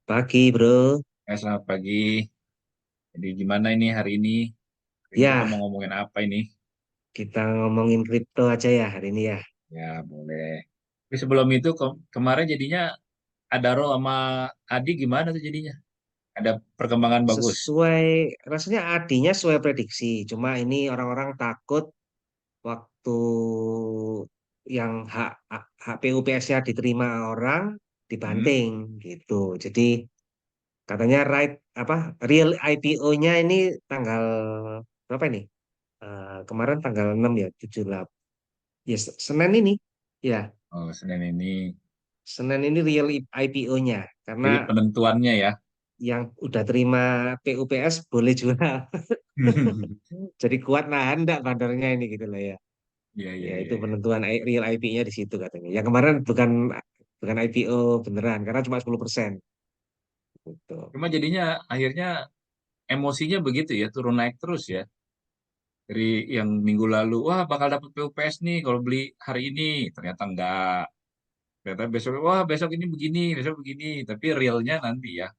Pagi, bro. Selamat pagi. Jadi gimana ini hari ini? Hari ini kita mau Ya, ngomongin apa ini? kita ngomongin kripto aja ya hari ini ya. Ya, boleh. Tapi sebelum itu kemarin jadinya Adaro sama Adi gimana tuh jadinya? Ada perkembangan bagus. Sesuai, rasanya adinya sesuai prediksi. Cuma ini orang-orang takut waktu yang hak PUPS-nya diterima orang Hmm? dibanting gitu. Jadi katanya apa real IPO-nya ini tanggal berapa ini? Kemarin tanggal 6 ya, 78. Ya, Senin ini. Ya, Oh, Senin ini. Senin ini real IPO-nya karena Jadi penentuannya ya. yang udah terima PUPS boleh jual. Jadi kuat nahan enggak bandarnya ini gitu loh ya. Iya, iya, Ya iya, itu iya. penentuan real IP-nya di situ katanya. Yang kemarin bukan IPO beneran karena cuma 10%. Gitu. Cuma jadinya akhirnya emosinya begitu ya, turun naik terus ya. Dari yang minggu lalu, wah bakal dapat PUPS nih kalau beli hari ini. Ternyata enggak. Ternyata besok, wah besok ini begini, besok begini. Tapi realnya nanti ya.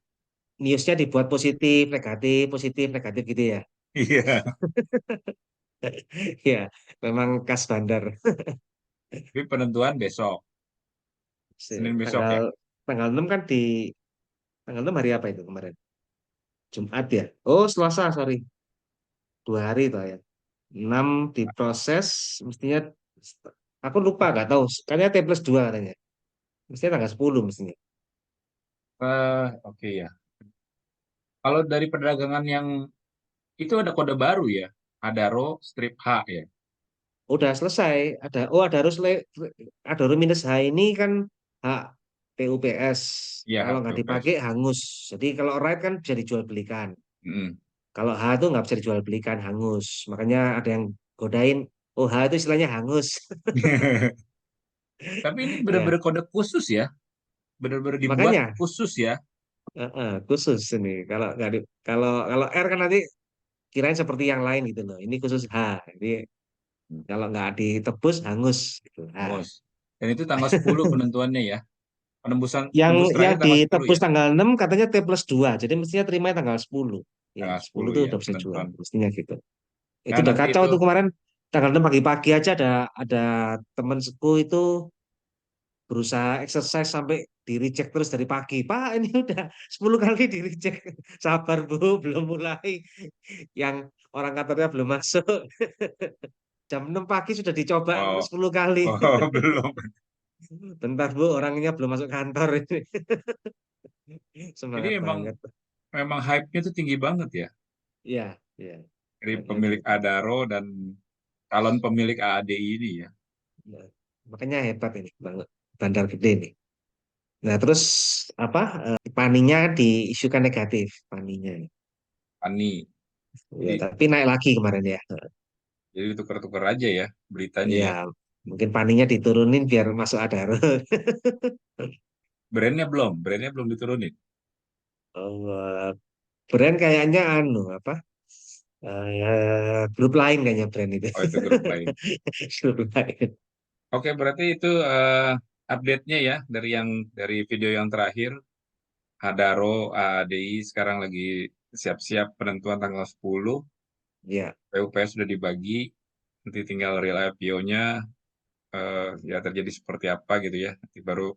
Newsnya dibuat positif, negatif gitu ya. Iya. Ya, memang khas bandar. Tapi penentuan besok, Senin besok Tanggal ya. tanggal 6 kan tanggal 6 hari apa itu kemarin? Jumat ya? Oh, Selasa, sorry. 2 hari toh ya. 6 diproses, mestinya aku lupa nggak tahu. Kayaknya T+2 katanya. Mestinya tanggal 10 mestinya. Oke ya. Kalau dari perdagangan yang itu ada kode baru ya. Ada row strip H ya. Udah selesai. Ada harus minus H ini kan hak PUPS. Iya, Kalau hak nggak PUPS. dipakai hangus. Jadi kalau right kan bisa dijual belikan. Mm. Kalau H itu nggak bisa dijual belikan hangus. Makanya ada yang godain. Oh, H itu istilahnya hangus. Tapi ini Ya, benar-benar kode khusus ya. Benar-benar dibuat makanya khusus ya. khusus ini. Kalau kalau R kan nanti kirain seperti yang lain gitu loh. Ini khusus H. Jadi kalau nggak ditebus hangus gitu. H. Bos. Dan itu tanggal 10 penentuannya ya. Penembusan Yang tembus yang terakhir tanggal 10 ditebus ya. tanggal 6 katanya T+2. Jadi mestinya terimanya tanggal 10. Ya, Tanggal 10 10 tuh ya udah bisa jual. penentuan. Mestinya gitu. Itu Nah, udah nanti kacau itu tuh kemarin. Tanggal 6 pagi-pagi aja ada temenku itu berusaha exercise sampai di reject terus dari pagi. Pak, ini udah 10 kali di reject. Sabar, Bu, belum mulai. Yang orang kantornya belum masuk. Jam 6 pagi sudah dicoba oh, 10 kali. oh belum. Bentar, Bu, orangnya belum masuk kantor ini. Jadi Semangat emang banget. memang hype-nya tuh tinggi banget ya. Iya, iya. Dari Makanya pemilik tinggi. Adaro dan calon pemilik AADI ini ya. Nah, makanya hebat ini, Bang. Bandar gede nih. Nah, terus apa? Paninya diisukan negatif, paninya. Ani. Ya, Jadi tapi naik lagi kemarin ya. jadi tukar-tukar aja ya beritanya Ya, ya. mungkin paninya diturunin biar masuk Adaro. Brandnya belum diturunin. Oh, brand kayaknya anu apa? Grup lain kayaknya brand itu. Oh, itu grup lain. Grup lain. Oke, berarti itu update-nya ya dari video yang terakhir. Hadaro AADI sekarang lagi siap-siap penentuan tanggal 10. Ya, PUPS sudah dibagi, nanti tinggal real IPO-nya ya terjadi seperti apa gitu ya. Nanti baru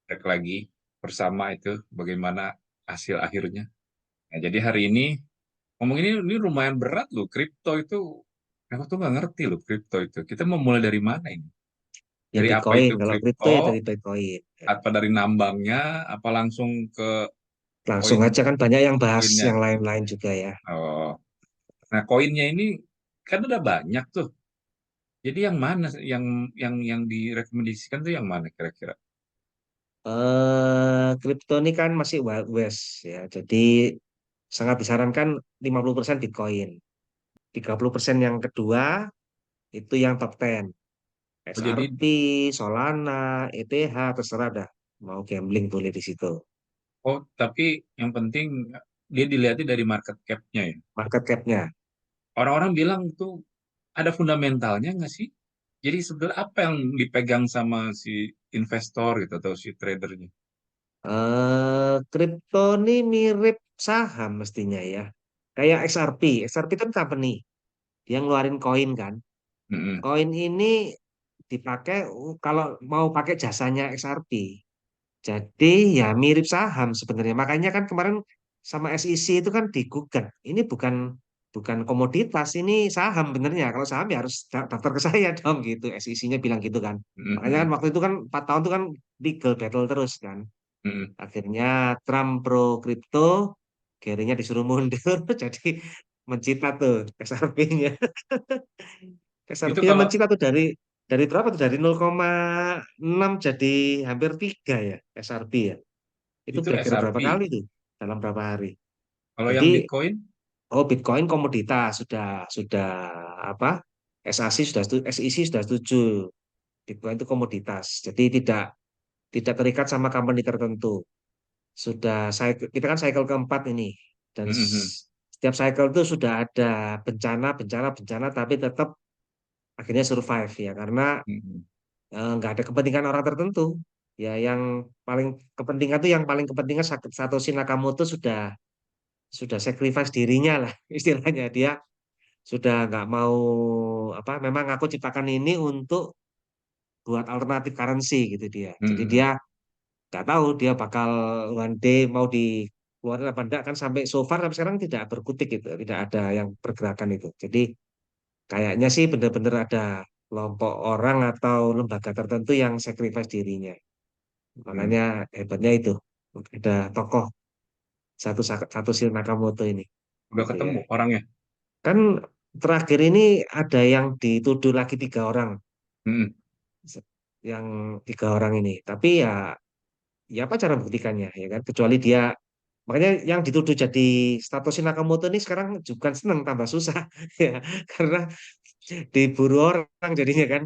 cek lagi bersama itu bagaimana hasil akhirnya. Nah, jadi hari ini ngomong ini lumayan berat loh. Kripto itu aku tuh nggak ngerti loh kripto itu. Kita mau mulai dari mana ini? ya Dari apa Bitcoin. itu Kalau kripto kripto? ya dari Bitcoin. Apa dari nambangnya? Apa langsung ke Langsung koin aja kan banyak yang bahas koinnya? yang lain-lain juga ya. Oh, nah koinnya ini kan udah banyak tuh. Jadi yang mana yang direkomendasikan tuh yang mana kira-kira? Kripto ini kan masih Wild West ya. Jadi sangat disarankan 50% Bitcoin. 30% yang kedua itu yang top 10. Oh, jadi XRP, Solana, ETH, terserah dah. Mau gambling boleh di situ. tapi yang penting dia dilihatnya dari market cap-nya ya. Market cap-nya. Orang-orang bilang tuh ada fundamentalnya nggak sih? Jadi sebenarnya apa yang dipegang sama si investor gitu atau si tradernya? kripto ini mirip saham mestinya ya. Kayak XRP. XRP itu kan company. Dia ngeluarin koin kan. Mm-mm. Koin ini dipakai kalau mau pakai jasanya XRP. Jadi ya mirip saham sebenarnya. Makanya kan kemarin sama SEC itu kan digugat. Ini bukan bukan komoditas, ini saham benernya. Kalau saham ya harus daftar ke saya dong gitu. SEC-nya bilang gitu kan. Makanya kan Mm-mm. waktu itu kan 4 tahun itu kan legal battle terus kan. Mm-mm. Akhirnya Trump pro kripto, akhirnya disuruh mundur. Jadi mencita tuh SRP-nya. Itu SRP-nya kalau mencita tuh dari berapa tuh? Dari 0,6 jadi hampir 3 ya SRP ya. Itu itu kira-kira berapa SRP. kali tuh dalam berapa hari? Kalau Jadi yang Bitcoin, oh Bitcoin komoditas sudah apa? SAC sudah SEC sudah setuju. Bitcoin itu komoditas. Jadi tidak terikat sama company tertentu. Sudah kita kan cycle keempat ini dan mm-mm. setiap cycle itu sudah ada bencana tapi tetap akhirnya survive ya karena Mm-mm. nggak ada kepentingan orang tertentu ya yang paling kepentingan tuh yang paling kepentingan Satoshi Nakamoto sudah sacrifice dirinya lah istilahnya dia sudah nggak mau apa memang aku ciptakan ini untuk buat alternatif currency gitu dia jadi dia Mm-mm. nggak tahu dia bakal one day mau dikeluarin apa enggak kan sampai sekarang tidak berkutik gitu tidak ada yang pergerakan itu jadi kayaknya sih benar-benar ada kelompok orang atau lembaga tertentu yang sacrifice dirinya Mm. makanya hebatnya itu ada tokoh satu Shin Nakamoto ini Udah gitu ya ketemu orangnya. kan terakhir ini ada yang dituduh lagi 3 orang Mm-mm. yang 3 orang ini tapi ya apa cara buktikannya ya kan kecuali dia makanya yang dituduh jadi Satoshi Nakamoto ini sekarang bukan seneng tambah susah ya karena diburu orang jadinya kan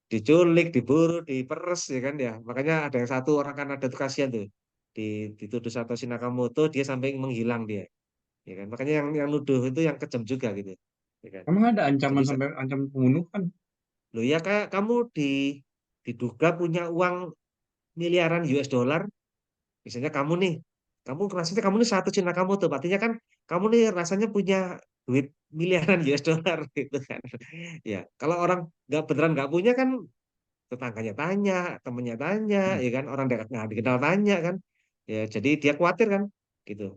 diculik diburu diperes ya kan ya makanya ada yang satu orang Kanada tuh kasihan tuh dituduh Satoshi Nakamoto dia sampai menghilang dia ya kan makanya yang nuduh itu yang kejam juga gitu ya kan Emang ada jadi ancaman sampai ancaman pembunuhan? lo ya kayak kamu diduga punya uang miliaran US dollar misalnya kamu rasanya kamu nih satu Cina kamu tuh, artinya kan kamu nih rasanya punya duit miliaran US dollar gitu kan. Ya, kalau orang nggak beneran nggak punya kan tetangganya tanya, temennya tanya, Mm. ya kan orang dekat nggak dikenal tanya kan. Ya, jadi dia khawatir kan, gitu.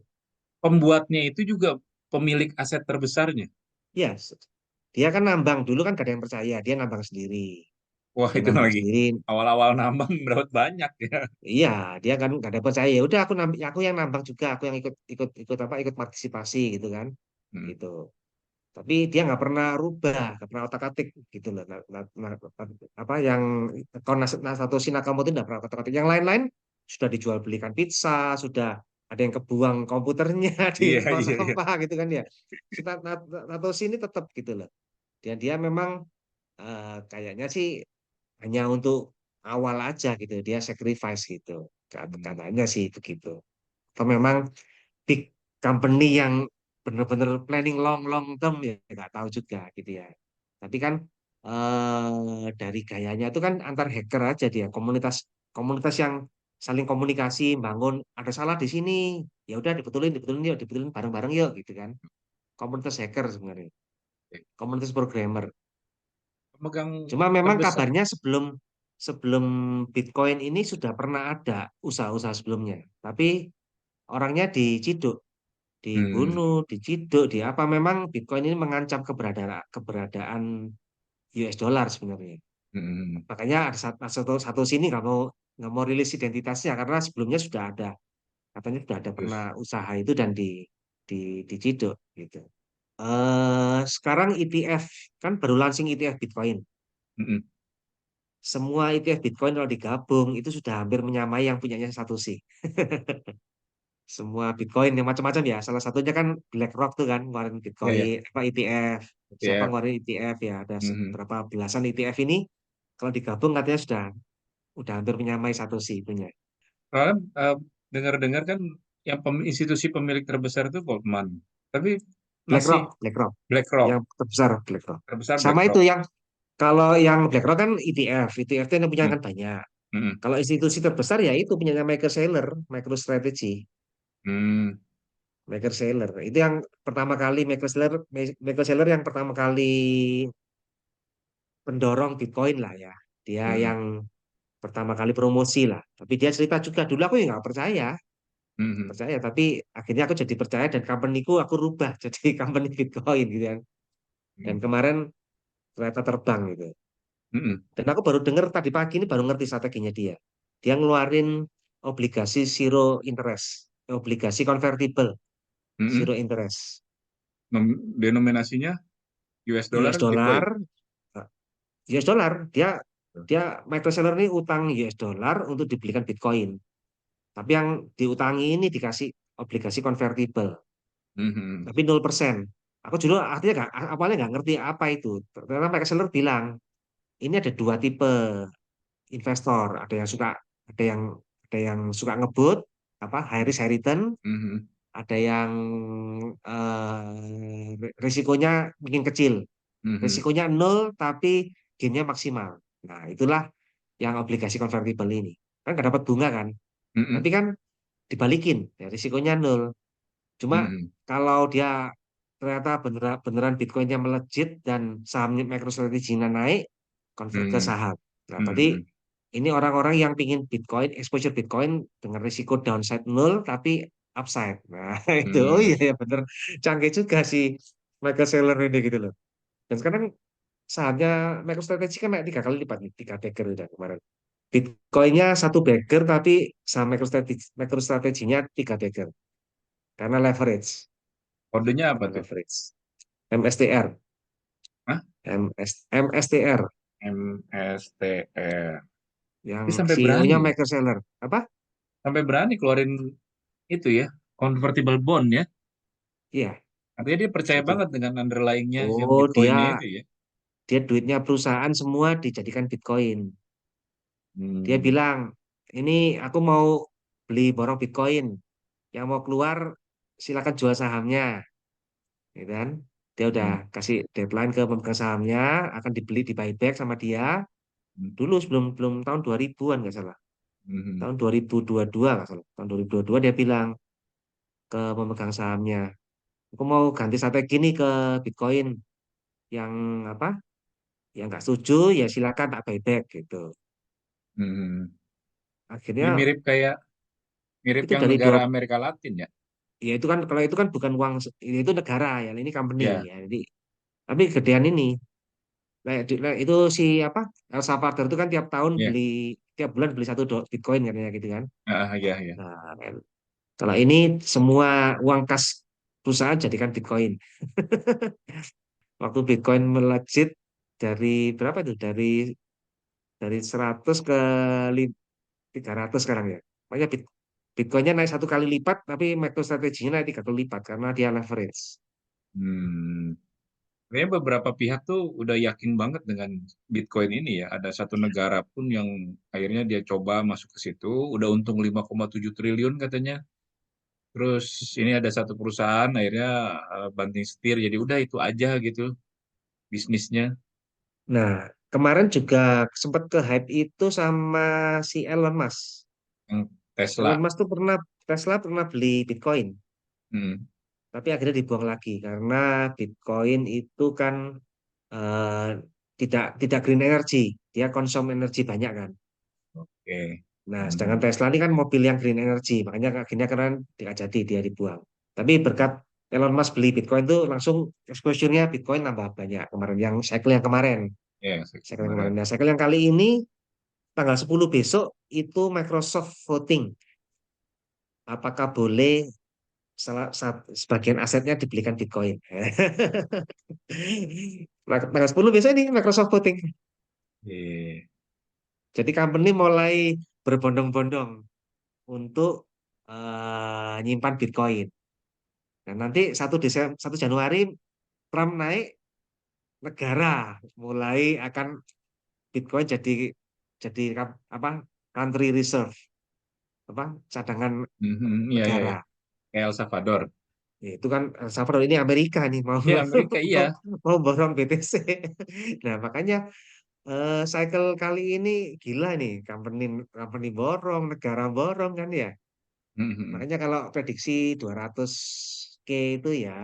Pembuatnya itu juga pemilik aset terbesarnya. Ya, dia kan nambang dulu kan gak ada yang percaya, dia nambang sendiri, Wah, dia itu nambang lagi. sendiri. Awal-awal nambang dapat banyak ya. Iya, dia kan gak ada percaya. Ya udah aku yang nambang juga, aku yang ikut ikut ikut apa ikut partisipasi gitu kan, Mm. gitu. Tapi dia nggak pernah rubah, nggak pernah otak-atik gitu loh. Apa yang kalau Satoshi Nakamoto itu nggak pernah otak-atik. Yang lain-lain sudah dijual belikan pizza, sudah ada yang kebuang komputernya di Iya, tong iya, iya. sampah gitu kan ya. Satoshi ini tetap gitu loh. Dia memang kayaknya sih hanya untuk awal aja gitu. Dia sacrifice gitu. Hmm. Katanya sih begitu. Atau memang big company yang benar-benar planning long long term ya nggak tahu juga gitu ya. Tapi kan dari gayanya itu kan antar hacker aja dia komunitas komunitas yang saling komunikasi bangun ada salah di sini ya udah dibetulin bareng-bareng yuk gitu kan komunitas hacker sebenarnya komunitas programmer Pemegang cuma memang terbesar. kabarnya sebelum sebelum Bitcoin ini sudah pernah ada usaha-usaha sebelumnya tapi orangnya diciduk Hmm. dibunuh, diciduk, di apa memang Bitcoin ini mengancam keberadaan keberadaan US dollar sebenarnya. Hmm. Makanya ada satu sini nggak mau rilis identitasnya karena sebelumnya sudah ada katanya sudah ada pernah Terus. usaha itu dan di diciduk gitu. Sekarang ETF kan baru launching ETF Bitcoin. Mm-mm. Semua ETF Bitcoin kalau digabung itu sudah hampir menyamai yang punyanya Satoshi. Semua Bitcoin yang macam-macam ya. Salah satunya kan BlackRock tuh kan ngeluarin Ya, ya. Bitcoin apa ETF. Siapa Ya. ngeluarin ETF ya? Ada Mhm. berapa belasan ETF ini kalau digabung katanya udah hampir menyamai Satoshi punya. Soalnya dengar-dengar kan yang institusi pemilik terbesar itu Goldman. Tapi masih BlackRock BlackRock. yang terbesar BlackRock. Terbesar Sama itu BlackRock. yang kalau yang BlackRock kan ETF, ETF itu yang punya Hmm. kan banyak. Mm-mm. Kalau institusi terbesar ya itu punyanya Michael Saylor, MicroStrategy. Hmm. Michael Saylor. Itu yang pertama kali Michael Saylor yang pertama kali pendorong Bitcoin lah ya. Dia Hmm. yang pertama kali promosi lah. Tapi dia cerita juga dulu aku ya nggak percaya, Hmm. tapi akhirnya aku jadi percaya dan company-ku aku rubah jadi company Bitcoin gitu kan. Dan Hmm. kemarin ternyata terbang gitu. Hmm. Dan aku baru dengar tadi pagi ini baru ngerti strateginya dia. Dia ngeluarin obligasi zero interest, obligasi convertible Hmm. zero interest. Denominasinya US dollar, US dollar, Bitcoin. US dollar. Dia dia Michael Saylor ini utang US dollar untuk dibelikan Bitcoin. Tapi yang diutangi ini dikasih obligasi convertible. Hmm. Tapi 0%. Aku dulu artinya nggak awalnya nggak ngerti apa itu. Ternyata Michael Saylor bilang ini ada dua tipe investor. Ada yang suka ngebut apa high risk high return, Hmm. ada yang risikonya mungkin kecil. Hmm. Risikonya nol tapi gainnya maksimal. Nah, itulah yang obligasi convertible ini. Kan nggak dapat bunga kan? Tapi Hmm. kan dibalikin, ya risikonya nol. Cuma Hmm. kalau dia ternyata beneran Bitcoinnya melejit dan sahamnya MicroStrategy-nya naik, convert ke Hmm. saham. Nah, berarti Hmm. ini orang-orang yang pingin Bitcoin, exposure Bitcoin dengan risiko downside nol tapi upside. Nah, itu. Oh Hmm. iya ya bener. Canggih juga sih Michael Saylor ini gitu loh. Dan sekarang sahamnya MicroStrategy kan naik 3 kali lipat nih, 3 bagger udah kemarin. Bitcoinnya 1 bagger tapi saham MicroStrategy-nya 3 bagger. Karena leverage. Kodenya apa Karena tuh? leverage. MSTR. Hah? MSTR. MSTR. Yang Ini sampai CEO-nya berani ya? Michael Saylor. Apa? Sampai berani keluarin itu ya, convertible bond ya. Iya. Artinya dia percaya Jadi, banget dengan underlyingnya yang oh Bitcoinnya dia itu ya. dia duitnya perusahaan semua dijadikan Bitcoin. Dia Hmm. bilang, ini aku mau beli borong Bitcoin. Yang mau keluar silakan jual sahamnya. Gitu kan? Dia udah Hmm. kasih deadline ke pemegang sahamnya, akan dibeli di buyback sama dia. Hmm. Dulu sebelum belum tahun 2000-an nggak salah. Hmm. Tahun 2022 nggak salah. Tahun 2022 dia bilang ke pemegang sahamnya, aku mau ganti strategi nih ke Bitcoin yang apa? Yang nggak setuju ya silakan tak buyback gitu. Hmm. Ini Akhirnya mirip itu yang dari negara dua Amerika Latin ya. ya itu kan kalau itu kan bukan uang itu negara ya ini company Ya, ya. Jadi tapi gedean ini itu si apa El Salvador itu kan ya. tiap bulan beli Bitcoin katanya gitu kan. Ya, ya. Nah, kalau ini semua uang kas perusahaan jadikan Bitcoin. Waktu Bitcoin melejit dari berapa itu? Dari 100 ke 300 sekarang ya. Makanya Bitcoinnya naik 1 kali lipat, tapi MicroStrategy-nya naik 3 kali lipat karena dia leverage. Hmm. Kayaknya beberapa pihak tuh udah yakin banget dengan Bitcoin ini ya. Ada satu negara pun yang akhirnya dia coba masuk ke situ, udah untung 5,7 triliun katanya. Terus ini ada satu perusahaan akhirnya banting setir, jadi udah itu aja gitu bisnisnya. Nah, kemarin juga sempat ke hype itu sama si Elon Musk. Yang Elon Tesla. Musk tuh Tesla pernah beli Bitcoin, Hmm. tapi akhirnya dibuang lagi karena Bitcoin itu kan eh, tidak green energy, dia konsum energi banyak kan. Oke. Nah, sedangkan Hmm. Tesla ini kan mobil yang green energy, makanya akhirnya karena tidak jadi dia dibuang. Tapi berkat Elon Musk beli Bitcoin tuh langsung exposure-nya Bitcoin nambah banyak kemarin yang cycle yang kemarin. Ya, Cycle yang kemarin. kemarin. Nah, cycle yang kali ini tanggal 10 besok itu Microsoft voting apakah boleh sebagian asetnya dibelikan Bitcoin. Nah, tanggal 10 besok ini Microsoft voting. Iya. Jadi company mulai berbondong-bondong untuk nyimpan Bitcoin. Dan nanti 1 Januari Trump naik, negara mulai akan Bitcoin jadi apa country reserve apa cadangan Mhm. Iya, iya, negara. iya. Kayak El Salvador. Ya, itu kan El Salvador ini Amerika nih mau Ya, Amerika mau, iya. mau borong BTC. Nah makanya cycle kali ini gila nih company company borong negara borong kan ya. Hmm, hmm, hmm. Makanya kalau prediksi 200K itu ya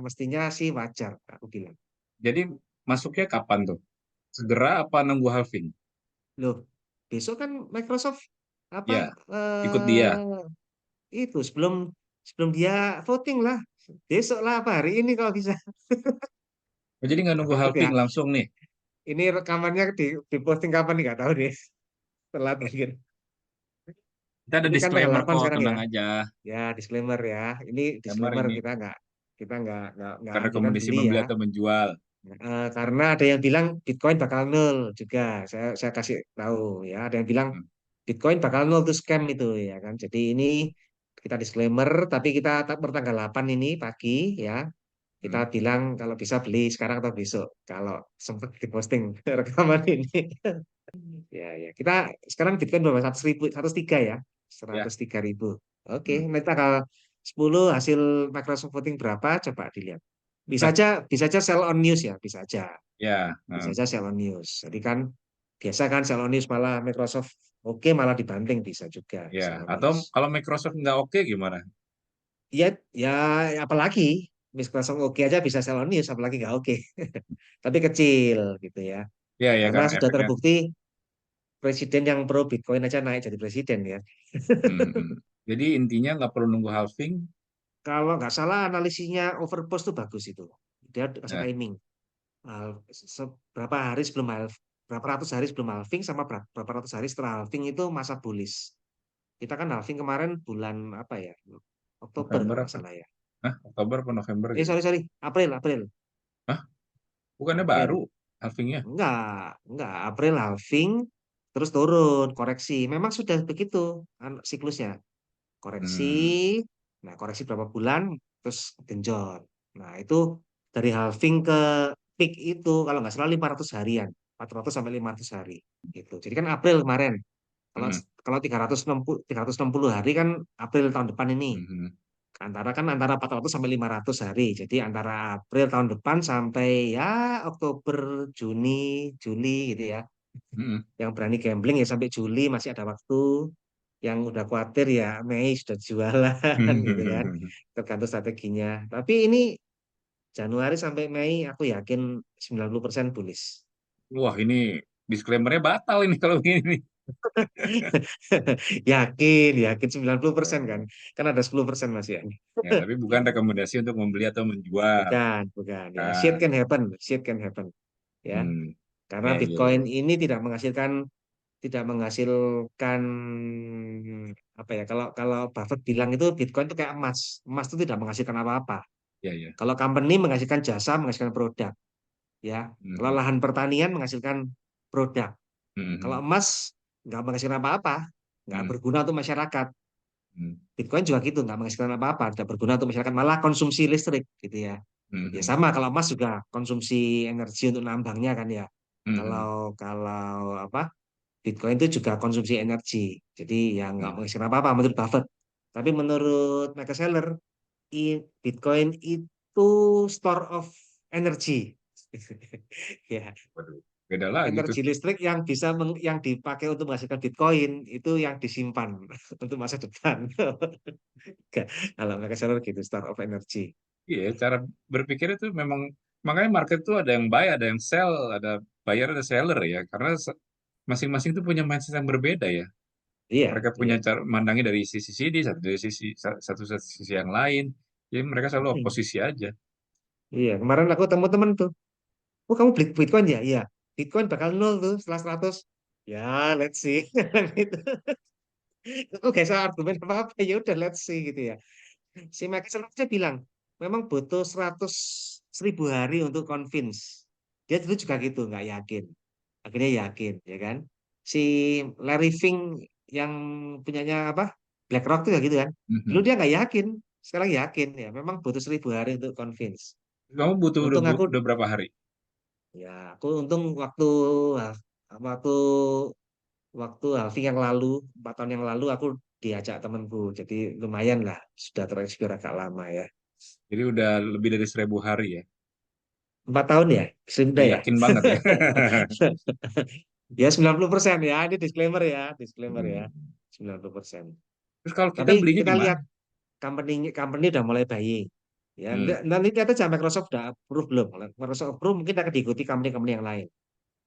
mestinya sih wajar, aku bilang. Jadi masuknya kapan tuh? Segera apa nunggu halving? Loh, besok kan Microsoft apa Ya, ikut dia. eh itu sebelum sebelum dia voting lah. Besok lah apa hari ini kalau bisa. Oh, jadi nggak Nggak nunggu takut ya. halving langsung nih. Ini rekamannya di posting kapan nih nggak tahu deh. Telat mungkin. Kita ada Ini kan tanggal disclaimer 8 kok, sekarang ya. tenang aja. Ya, disclaimer ya. Ini Disclaimer disclaimer ini kita nggak bukan anjuran rekomendasi beli membeli ya. atau menjual. Karena ada yang bilang Bitcoin bakal nol juga. Saya kasih tahu ya. Ada yang bilang Hmm, Bitcoin bakal nol itu scam itu ya kan. Jadi ini kita disclaimer, tapi kita bertanggal 8 ini pagi ya. Kita hmm. bilang kalau bisa beli sekarang atau besok. Kalau sempat diposting rekaman ini. Ya, ya. Kita sekarang Bitcoin berapa? 100.000, 103 ya. Ya. 103.000. Oke, Hmm. nanti tanggal 10 hasil Microsoft voting berapa? Coba dilihat. Nah, Bisa aja sell on news ya, bisa aja. ya. Bisa Nah, aja sell on news. Jadi kan biasa kan sell on news malah Microsoft oke malah dibanting bisa juga ya. sell on Atau news. kalau Microsoft nggak oke gimana? Ya, ya apalagi Microsoft oke aja bisa sell on news, apalagi nggak oke. Tapi kecil gitu ya. Ya, ya Karena karena sudah efeknya. terbukti presiden yang pro Bitcoin aja naik jadi presiden ya. Hmm, hmm. Jadi intinya nggak perlu nunggu halving. Kalau nggak salah analisisnya Overpost tuh bagus itu. Dia kasih Nah, timing. Berapa hari sebelum berapa ratus hari sebelum halving sama berapa ratus hari setelah halving itu masa bullish. Kita kan halving kemarin bulan apa ya? Oktober November kalau nggak apa? salah ya. Hah? Oktober atau November gitu? Sorry, April. Hah? Bukannya baru April. halvingnya? Enggak. April halving, terus turun, koreksi. Memang sudah begitu siklusnya. Koreksi, Hmm, nah koreksi berapa bulan, terus genjot. Nah itu dari halving ke peak itu, kalau nggak salah 500 harian, 400 sampai 500 hari. Gitu. Jadi kan April kemarin. Kalau hmm, kalau 360 hari kan April tahun depan ini. hmm, hmm, Antara 400 sampai 500 hari. Jadi antara April tahun depan sampai ya Oktober, Juni, Juli gitu ya. hmm, Yang berani gambling ya sampai Juli masih ada waktu. Yang udah khawatir ya Mei sudah jualan hmm, gitu hmm, kan. hmm. Tergantung strateginya. Tapi ini Januari sampai Mei aku yakin 90% bullish. Wah, ini disclaimer-nya batal ini kalau gini. Yakin 90% kan. Oh, Kan ada 10% masih ya. ya, tapi bukan rekomendasi untuk membeli atau menjual. Bukan. Ya, shit Kan. can happen. Shit can happen. Ya, Hmm. karena Ya, ya, Bitcoin ya. ini tidak menghasilkan apa ya? Kalau kalau Buffett bilang itu Bitcoin itu kayak emas. Emas itu tidak menghasilkan apa-apa. Ya, ya. Kalau company menghasilkan jasa, menghasilkan produk, ya. Hmm, Kalau hmm, lahan pertanian menghasilkan produk. hmm, Kalau hmm, emas nggak menghasilkan apa-apa, nggak hmm, berguna untuk masyarakat. hmm, Bitcoin juga gitu, nggak menghasilkan apa-apa, tidak berguna untuk masyarakat, malah konsumsi listrik, gitu ya. hmm, Ya hmm, sama, kalau emas juga konsumsi energi untuk nambangnya kan ya. hmm, hmm, Kalau kalau apa Bitcoin itu juga konsumsi energi, jadi ya nggak hmm. menghasilkan apa-apa menurut Buffett. Tapi menurut Michael Saylor, Bitcoin itu store of energy. Ya, Waduh, beda lagi tuh. energi listrik yang yang dipakai untuk menghasilkan Bitcoin itu yang disimpan untuk masa depan. Kalau Michael Saylor gitu, store of energy. Iya, cara berpikir itu memang makanya market tuh ada yang buy, ada yang sell, ada buyer, ada seller ya. Karena masing-masing itu punya mindset yang berbeda ya. Iya, Mereka punya iya. cara mandangnya dari sisi sini, satu dari sisi yang lain. Jadi mereka selalu Hmm. oposisi aja. Iya, kemarin aku temu temen tuh. Oh, kamu beli Bitcoin ya? Iya. Bitcoin bakal nol tuh setelah 100. Ya, let's see. Gitu. Aku gak salah argumen apa-apa. Ya udah, let's see gitu ya. Si Michael selanjutnya bilang, memang butuh 100.000 hari untuk convince. Dia dulu juga gitu, nggak yakin. Akhirnya yakin, ya kan? Si Larry Fink yang punyanya apa? BlackRock tuh ya gitu kan. Dulu Mhm. dia nggak yakin, sekarang yakin ya. Memang butuh 1.000 hari untuk convince. Kamu butuh udah, Untung aku udah berapa hari? Ya, aku untung waktu waktu halving yang lalu, 4 tahun yang lalu aku diajak temanku. Jadi lumayan lah, sudah terekspir agak lama ya. Jadi udah lebih dari 1.000 hari ya. 4 tahun ya, sudah Ya, ya. yakin banget ya. Ya 90% ya, ini disclaimer ya, Hmm. disclaimer ya. 90%. Terus kalau kita Tapi belinya kita di mana? lihat company company udah mulai buying. Ya, Hmm. nanti lihat aja Microsoft udah approve belum. Microsoft approve mungkin akan diikuti company-company yang lain.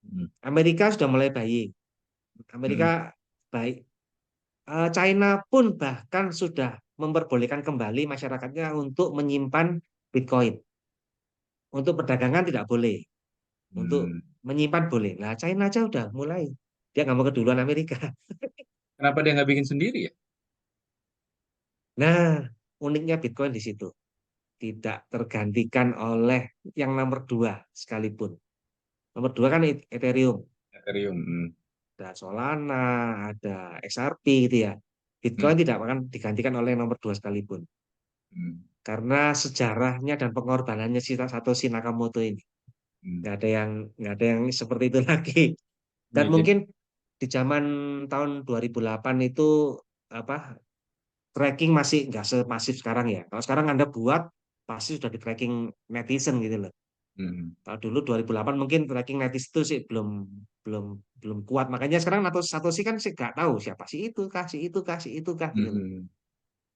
Hmm. Amerika sudah mulai buying. Hmm. Amerika baik. China pun bahkan sudah memperbolehkan kembali masyarakatnya untuk menyimpan Bitcoin. Untuk perdagangan tidak boleh. Untuk Hmm. menyimpan boleh. Nah, China aja udah mulai. Dia nggak mau keduluan Amerika. Kenapa dia nggak bikin sendiri ya? Nah, uniknya Bitcoin di situ. Tidak tergantikan oleh yang nomor dua sekalipun. Nomor dua kan Ethereum. Ethereum. Hmm. Ada Solana, ada XRP gitu ya. Hmm. Bitcoin tidak akan digantikan oleh yang nomor dua sekalipun. Hmm. Karena sejarahnya dan pengorbanannya si Satoshi Nakamoto ini. Hmm. Nggak ada yang nggak ada yang seperti itu lagi. Dan Iya, jadi mungkin di zaman tahun 2008 itu apa tracking masih nggak semasif sekarang ya. Kalau sekarang Anda buat pasti sudah di tracking netizen gitu loh. hmm. Kalau dulu 2008 mungkin tracking netizen itu sih belum belum belum kuat. Makanya sekarang Satoshi kan sih nggak tahu siapa sih itu kah, si itu kah, si itu kah gitu loh. Hmm.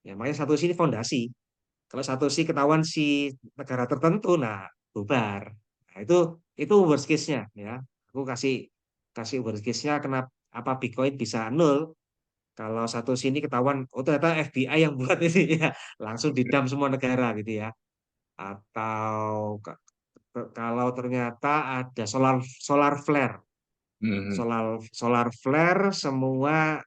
Ya makanya Satoshi ini fondasi. Kalau Satoshi ketahuan si negara tertentu, nah bubar. Nah, itu worst case-nya ya. Aku kasih kasih worst case-nya kenapa apa Bitcoin bisa nol kalau Satoshi ini ketahuan oh ternyata FBI yang buat ini ya langsung didam semua negara gitu ya. Atau kalau ternyata ada solar solar flare, Hmm. solar flare semua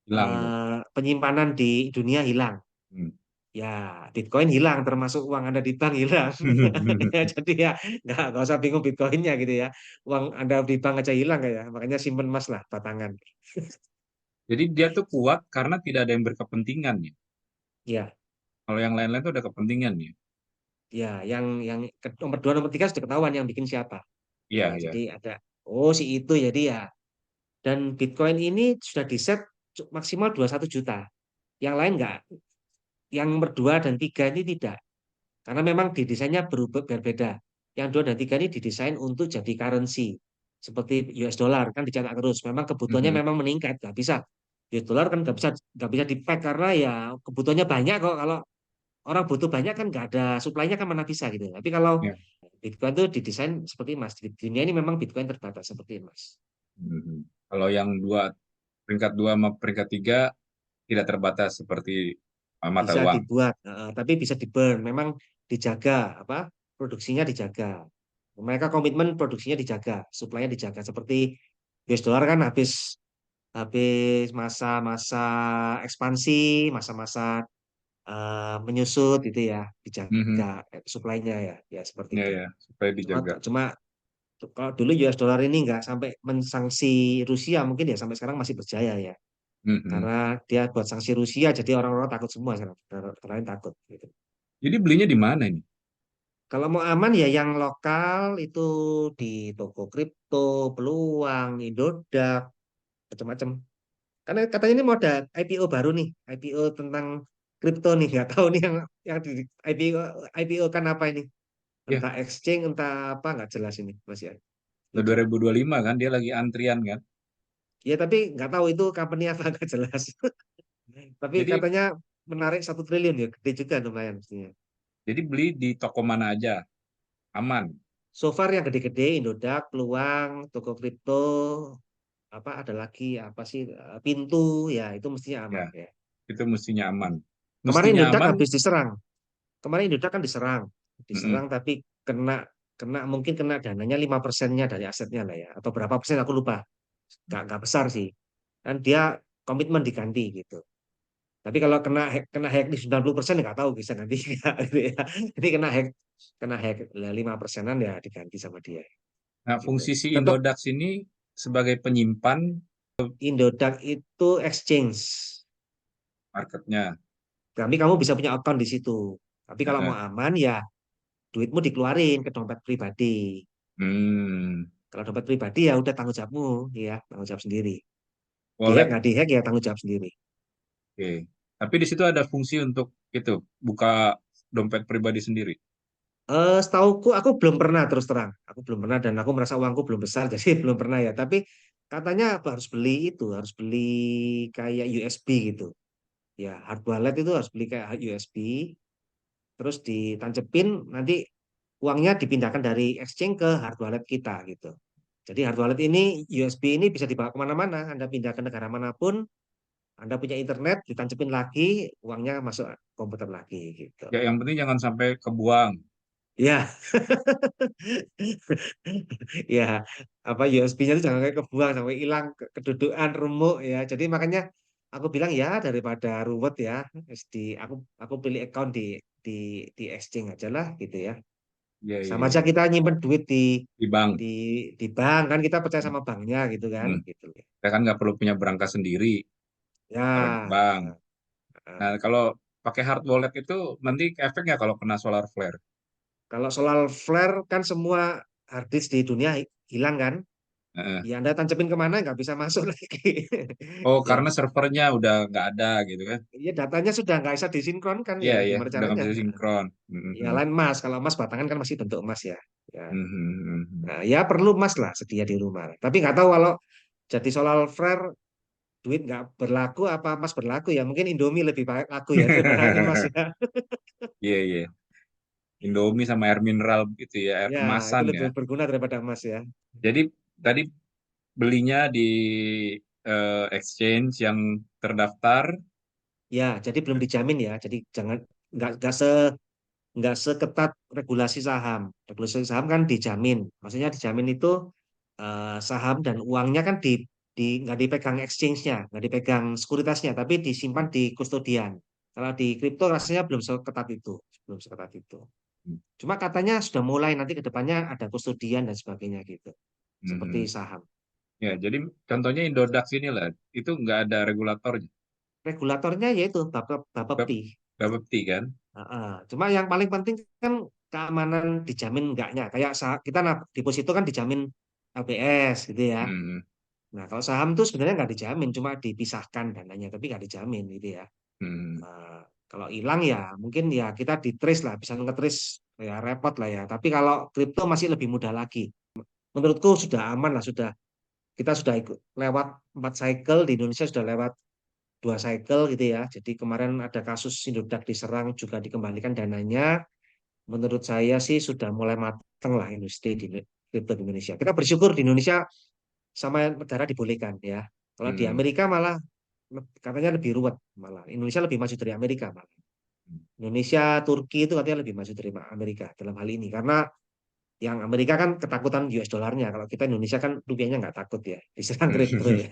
Hilang tuh. penyimpanan di dunia hilang. Hmm. Ya, Bitcoin hilang, termasuk uang Anda di bank hilang. Ya, jadi ya nggak usah bingung Bitcoinnya gitu ya. Uang Anda di bank aja hilang kayak, makanya simpen emas lah batangan. Jadi dia tuh kuat karena tidak ada yang berkepentingan ya. Ya, Kalau yang lain-lain tuh ada kepentingan ya. ya, yang nomor dua, nomor tiga sudah ketahuan yang bikin siapa. Ya, Iya, jadi iya. ada, oh si itu jadi ya. Dan Bitcoin ini sudah di set maksimal 21 juta. Yang lain nggak. Yang nomor dua dan tiga ini tidak. Karena memang didesainnya berubah berbeda. Yang dua dan tiga ini didesain untuk jadi currency. Seperti US dollar kan dicetak terus. Memang kebutuhannya Mhm. memang meningkat. Nggak bisa. US dollar kan nggak bisa di-peg karena ya kebutuhannya banyak kok. Kalau orang butuh banyak kan nggak ada supply-nya kan mana bisa gitu. Tapi kalau Ya. Bitcoin itu didesain seperti emas. Di dunia ini memang Bitcoin terbatas seperti emas. Mhm. Kalau yang peringkat dua sama peringkat tiga tidak terbatas seperti mata Bisa uang. dibuat, tapi bisa di-burn. Memang dijaga apa produksinya dijaga. Mereka komitmen produksinya dijaga, supply-nya dijaga. Seperti US dollar kan habis habis masa-masa ekspansi, masa-masa menyusut itu ya, dijaga Mhm. supply-nya ya, ya seperti Ya, itu. ya, supaya Cuma dijaga. cuma kalau dulu US dollar ini nggak sampai mensanksi Rusia, mungkin ya sampai sekarang masih berjaya ya. Mhm. Karena dia buat sanksi Rusia, jadi orang-orang takut semua sekarang. Orang lain takut gitu. Jadi belinya di mana ini? Kalau mau aman ya yang lokal itu di toko kripto, peluang, Indodax, macam-macam. Karena katanya ini mau ada IPO baru nih, IPO tentang kripto nih, nggak tahu nih yang di IPO kan apa ini? Ya, Entah exchange, entah apa nggak jelas ini Mas ya. ke Itu. 2025 kan dia lagi antrian kan. Ya tapi nggak tahu itu company apa nggak jelas. Tapi Jadi katanya menarik 1 triliun ya, gede juga lumayan mestinya. jadi beli di toko mana aja, aman. So far yang gede-gede Indodax, peluang, toko kripto, apa ada lagi apa sih pintu ya itu mestinya Ya, aman ya. itu mestinya aman. Kemarin Mestinya Indodax aman. habis diserang. Kemarin Indodax kan diserang, Mhm. diserang tapi kena kena mungkin kena dananya 5%-nya dari asetnya lah ya atau berapa persen aku lupa. Nggak besar sih. Dan dia komitmen diganti gitu. Tapi kalau kena hack di 90% nggak tahu bisa ganti nggak gitu ya. Jadi kena hack 5%-an ya diganti sama dia Nah, gitu. fungsi si Tetap Indodax ini sebagai penyimpan Indodax itu exchange. marketnya. Kami kamu bisa punya account di situ. Tapi kalau mau Heeh. aman ya duitmu dikeluarin ke dompet pribadi. Hmm. Kalau dompet pribadi ya udah tanggung jawabmu, ya tanggung jawab sendiri. Dihack Wallet. nggak dihack ya tanggung jawab sendiri. Oke. Tapi di situ ada fungsi untuk itu, buka dompet pribadi sendiri. Setauku aku belum pernah terus terang. Aku belum pernah dan aku merasa uangku belum besar jadi belum pernah ya. Tapi katanya apa harus beli itu, harus beli kayak USB gitu. Ya, hard wallet itu harus beli kayak USB, terus ditancepin, nanti uangnya dipindahkan dari exchange ke hard wallet kita gitu. Jadi hard wallet ini, USB ini bisa dibawa kemana-mana. Anda pindah ke negara manapun, Anda punya internet, ditancepin lagi, uangnya masuk komputer lagi gitu. Ya, yang penting jangan sampai kebuang. Ya, ya apa USB-nya itu jangan kayak kebuang sampai hilang kedudukan remuk ya. Jadi makanya aku bilang ya daripada ruwet ya, aku pilih account di di exchange aja lah gitu ya. Iya, iya, Sama aja iya. kita nyimpen duit Di bank. di di bank kan kita percaya sama banknya gitu kan Hmm. gitu. Kita kan nggak perlu punya berangkas sendiri, taruh di Ya, bank. eh, Nah, kalau pakai hard wallet itu nanti efek nggak kalau kena solar flare? kalau soal flare kan semua hard disk di dunia hilang kan. Heeh. Ya Anda tancepin kemana nggak bisa masuk lagi. Oh, Ya, karena servernya udah nggak ada gitu kan? ya datanya sudah nggak bisa disinkronkan Iya, ya iya, gimana udah nggak caranya? bisa sinkron. Ya Mhm. lain emas, kalau emas batangan kan masih bentuk emas ya. Ya, Mhm, mhm. nah, ya perlu emas lah sedia di rumah. Tapi nggak tahu kalau jadi solar flare duit nggak berlaku apa emas berlaku ya mungkin Indomie lebih baik laku ya daripada emas ya. Iya, iya. Indomie sama air mineral gitu ya, air Ya itu kemasan lebih ya. berguna daripada emas ya. Jadi tadi belinya di exchange yang terdaftar. Ya jadi belum dijamin ya. Jadi jangan nggak seketat regulasi saham. Regulasi saham kan dijamin. Maksudnya dijamin itu saham dan uangnya kan nggak dipegang exchange-nya, nggak dipegang sekuritasnya, tapi disimpan di kustodian. Kalau di kripto rasanya belum seketat itu, belum seketat itu. Cuma katanya sudah mulai nanti ke depannya ada kustodian dan sebagainya gitu, seperti Mhm. saham. Ya, jadi contohnya Indodax ini lah, itu nggak ada regulatornya. Regulatornya yaitu Bap- Bapepti. Bapepti kan? Heeh. Cuma yang paling penting kan keamanan dijamin enggaknya. Kayak kita deposito kan dijamin LPS gitu ya. Mhm. Nah, kalau saham tuh sebenarnya nggak dijamin, cuma dipisahkan dananya, tapi nggak dijamin gitu ya. Mhm. Eh, kalau hilang ya mungkin ya kita di trace lah, bisa nge-trace ya repot lah ya. Tapi kalau kripto masih lebih mudah lagi. Menurutku sudah aman lah, kita sudah ikut lewat 4 cycle di Indonesia sudah lewat 2 cycle gitu ya. Jadi kemarin ada kasus Indodax diserang juga dikembalikan dananya. Menurut saya sih sudah mulai matang lah industri di kripto di Indonesia. Kita bersyukur di Indonesia sama negara dibolehkan ya. Kalau di Mhm. Amerika malah katanya lebih ruwet malah. Indonesia lebih maju dari Amerika malah. Indonesia, Turki itu katanya lebih maju dari Amerika dalam hal ini karena yang Amerika kan ketakutan US dollarnya. Kalau kita Indonesia kan rupiahnya nggak takut ya diserang kripto ya.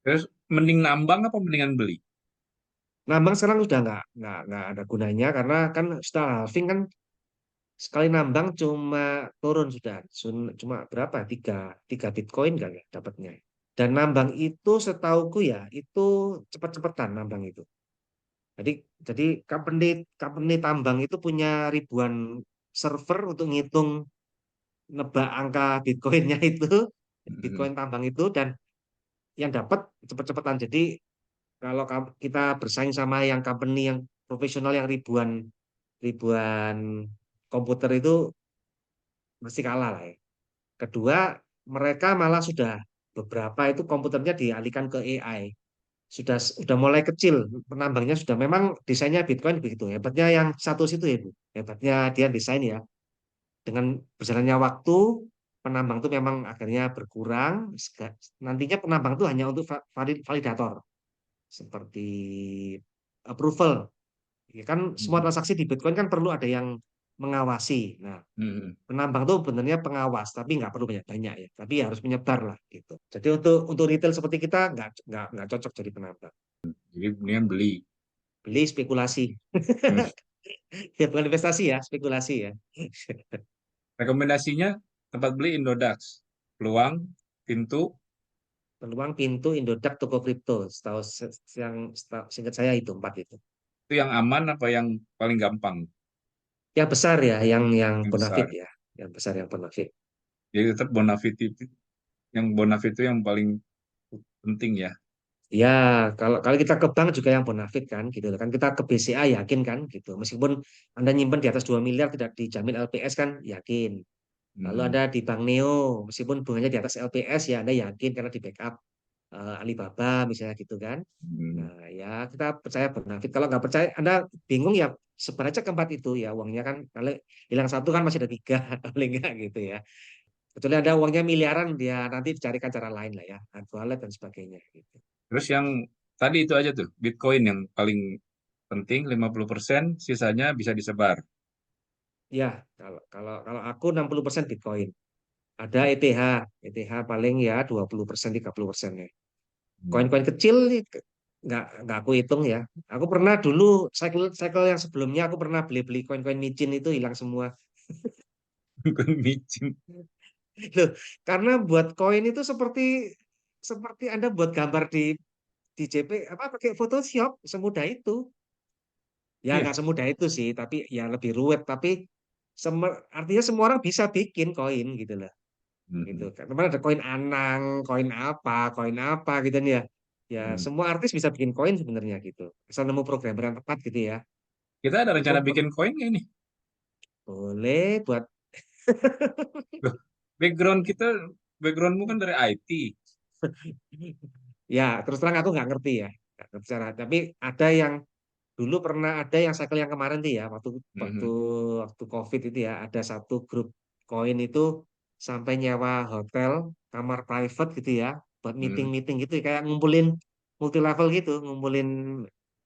Terus mending nambang apa mendingan beli? Nambang sekarang sudah nggak ada gunanya karena kan setelah halving kan sekali nambang cuma turun sudah. Cuma berapa? Tiga Bitcoin kan ya dapatnya. Dan nambang itu setauku ya, itu cepat-cepatan nambang itu. Jadi jadi company company tambang itu punya ribuan server untuk ngitung nebak angka Bitcoinnya itu, Mhm. Bitcoin tambang itu dan yang dapat cepet-cepetan. Jadi kalau kita bersaing sama yang company yang profesional yang ribuan ribuan komputer itu mesti kalah lah ya. Kedua, mereka malah sudah beberapa itu komputernya dialihkan ke AI. Sudah mulai kecil penambangnya sudah memang desainnya Bitcoin begitu hebatnya yang satu situ ya Bu. Hebatnya dia desain ya dengan berjalannya waktu penambang itu memang akhirnya berkurang. Nantinya penambang itu hanya untuk validator seperti approval. Ya kan semua Mhm. transaksi di Bitcoin kan perlu ada yang mengawasi. Nah, Mhm. penambang itu benernya pengawas, tapi nggak perlu banyak-banyak ya. Tapi ya harus menyebar lah gitu. Jadi untuk retail seperti kita nggak cocok jadi penambang. Jadi mendingan beli. Beli spekulasi. Hmm. Ya bukan investasi ya, spekulasi ya. Rekomendasinya tempat beli Indodax. Peluang, pintu, Peluang pintu Indodax toko kripto. Singkat saya itu 4 itu. itu yang aman apa yang paling gampang? Yang besar ya, yang Yang bonafit besar. ya. Yang besar yang bonafit. Jadi tetap Bonafit itu, yang Bonafit itu yang paling penting ya. Ya, kalau kalau kita ke bank juga yang bonafit kan gitu kan kita ke BCA yakin kan gitu. Meskipun Anda nyimpen di atas 2 miliar tidak dijamin LPS kan yakin. Lalu Hmm. Anda di Bank Neo meskipun bunganya di atas LPS ya Anda yakin karena di backup. Alibaba misalnya gitu kan. Hmm. Nah, ya kita percaya bonafit. Kalau nggak percaya, Anda bingung ya sebar aja ke tempat itu ya uangnya kan kalau hilang satu kan masih ada tiga paling nggak gitu ya. Kecuali ada uangnya miliaran dia nanti dicarikan cara lain lah ya, wallet dan sebagainya gitu. Terus yang tadi itu aja tuh, Bitcoin yang paling penting 50%, sisanya bisa disebar. Ya, kalau kalau aku 60% Bitcoin. Ada ETH, ETH paling ya 20%, 30% ya. Hmm. Koin-koin kecil nih nggak aku hitung ya. Aku pernah dulu cycle cycle yang sebelumnya aku pernah beli-beli koin-koin micin itu hilang semua. Bukan micin. Loh, karena buat koin itu seperti seperti Anda buat gambar di JP apa pakai Photoshop semudah itu. Ya Iya. nggak semudah itu sih, tapi ya lebih ruwet. Tapi artinya semua orang bisa bikin koin gitu lah. Gitu. Mhm. Kemarin ada koin anang, koin apa gitu nih ya. Ya Hmm. semua artis bisa bikin koin sebenarnya gitu. Asal nemu programmer yang tepat gitu ya. Kita ada Itu rencana bikin koin nggak ini? boleh buat Loh, background kita, backgroundmu kan dari IT. ya terus terang aku nggak ngerti ya. Nggak ngerti cara. Tapi ada yang dulu pernah ada yang cycle yang kemarin tuh ya waktu waktu Mhm. waktu COVID itu ya ada satu grup koin itu sampai nyewa hotel kamar private gitu ya buat Mhm. meeting-meeting gitu kayak ngumpulin multi level gitu ngumpulin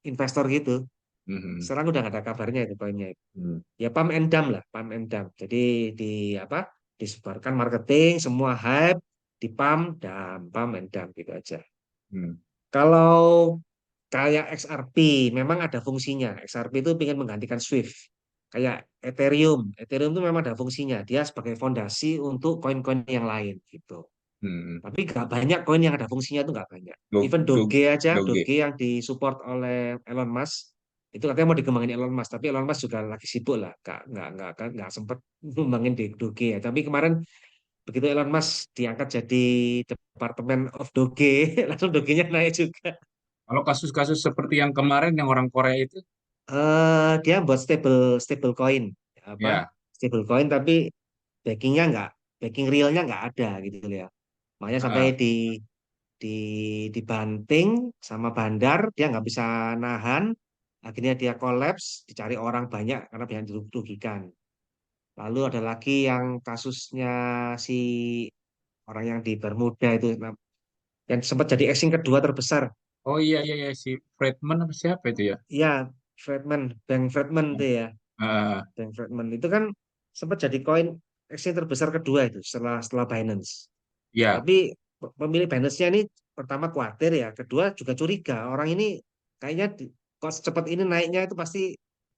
investor gitu. Mhm. Sekarang udah nggak ada kabarnya itu koinnya. Mhm. Ya pump and dump lah, pump and dump. Jadi di apa? Disebarkan marketing, semua hype, di pump and dump gitu aja. Mhm. Kalau kayak XRP, memang ada fungsinya. XRP itu ingin menggantikan Swift. Kayak Ethereum. Ethereum itu memang ada fungsinya. Dia sebagai fondasi untuk koin-koin yang lain gitu. Mhm. Tapi nggak banyak koin yang ada fungsinya itu nggak banyak. Go, Even go, Doge aja, Doge. Doge yang disupport oleh Elon Musk, itu katanya mau dikembangin Elon Musk. Tapi Elon Musk juga lagi sibuk lah, nggak sempet ngembangin di Doge ya. Tapi kemarin begitu Elon Musk diangkat jadi Departemen of Doge, langsung Doge-nya naik juga. Kalau kasus-kasus seperti yang kemarin yang orang Korea itu, Dia buat stable stable coin, apa ya, stable coin tapi backingnya nggak, backing realnya nggak ada gitu loh ya. Makanya sampai ah, di dibanting sama bandar dia nggak bisa nahan akhirnya dia kolaps dicari orang banyak karena banyak dirugikan. Lalu ada lagi yang kasusnya si orang yang di Bermuda itu yang sempat jadi asing kedua terbesar. oh iya iya iya si Friedman apa siapa itu ya? Ya, Fredman, Bank Fredman itu ya. Ah, Bank Fredman itu kan sempat jadi koin exchange terbesar kedua itu setelah setelah Binance. ya, Tapi pemilih Binance-nya ini pertama khawatir ya, kedua juga curiga. Orang ini kayaknya kok secepat ini naiknya itu pasti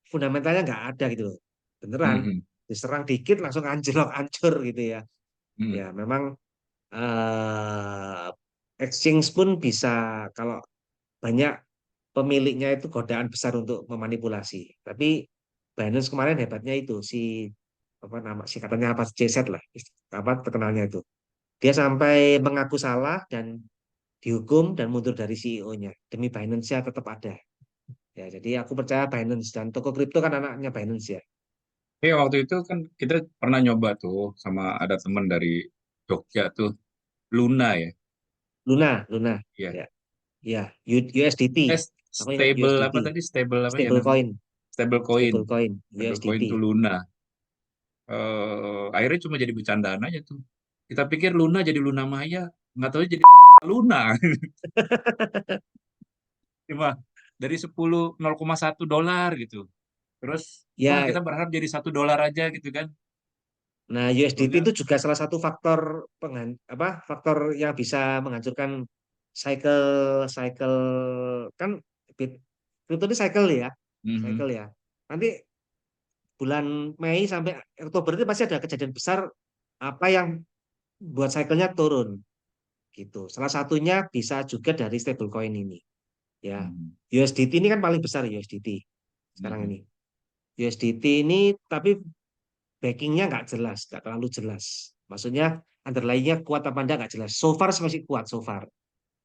fundamentalnya nggak ada gitu loh. Beneran mhm. diserang dikit langsung anjlok hancur gitu ya. Ya Mhm. memang eh, exchange pun bisa kalau banyak pemiliknya itu godaan besar untuk memanipulasi. Tapi Binance kemarin hebatnya itu si apa nama singkatannya apa CZ lah apa terkenalnya itu. Dia sampai mengaku salah dan dihukum dan mundur dari CEO-nya. Demi Binance-nya tetap ada. Ya, jadi aku percaya Binance dan toko kripto kan anaknya Binance ya. Waktu itu kan kita pernah nyoba tuh sama ada teman dari Jogja tuh, Luna ya, Luna, Luna. ya. Ya, ya, USDT. Aku ingat Stable USDT. apa tadi? Stable apa ya Stable namanya? coin, Stable coin. stable coin, Stable coin USDT. tuh Luna. Akhirnya cuma jadi bercandaan aja tuh. Kita pikir Luna jadi Luna Maya, nggak tahu jadi Luna. Cuma dari 0,1 dolar gitu. Terus, wah Ya, kita berharap jadi 1 dolar aja gitu kan. nah, USDT Sebetulnya, itu juga salah satu faktor apa faktor yang bisa menghancurkan cycle cycle kan crypto ini cycle ya, mhm, cycle ya. Nanti bulan Mei sampai Oktober itu pasti ada kejadian besar apa yang buat cycle-nya turun gitu. Salah satunya bisa juga dari stablecoin ini ya. mhm, USDT ini kan paling besar USDT sekarang mhm, ini. USDT ini tapi backingnya nggak jelas, nggak terlalu jelas. Maksudnya underlying-nya kuat apa enggak nggak jelas. So far masih kuat so far.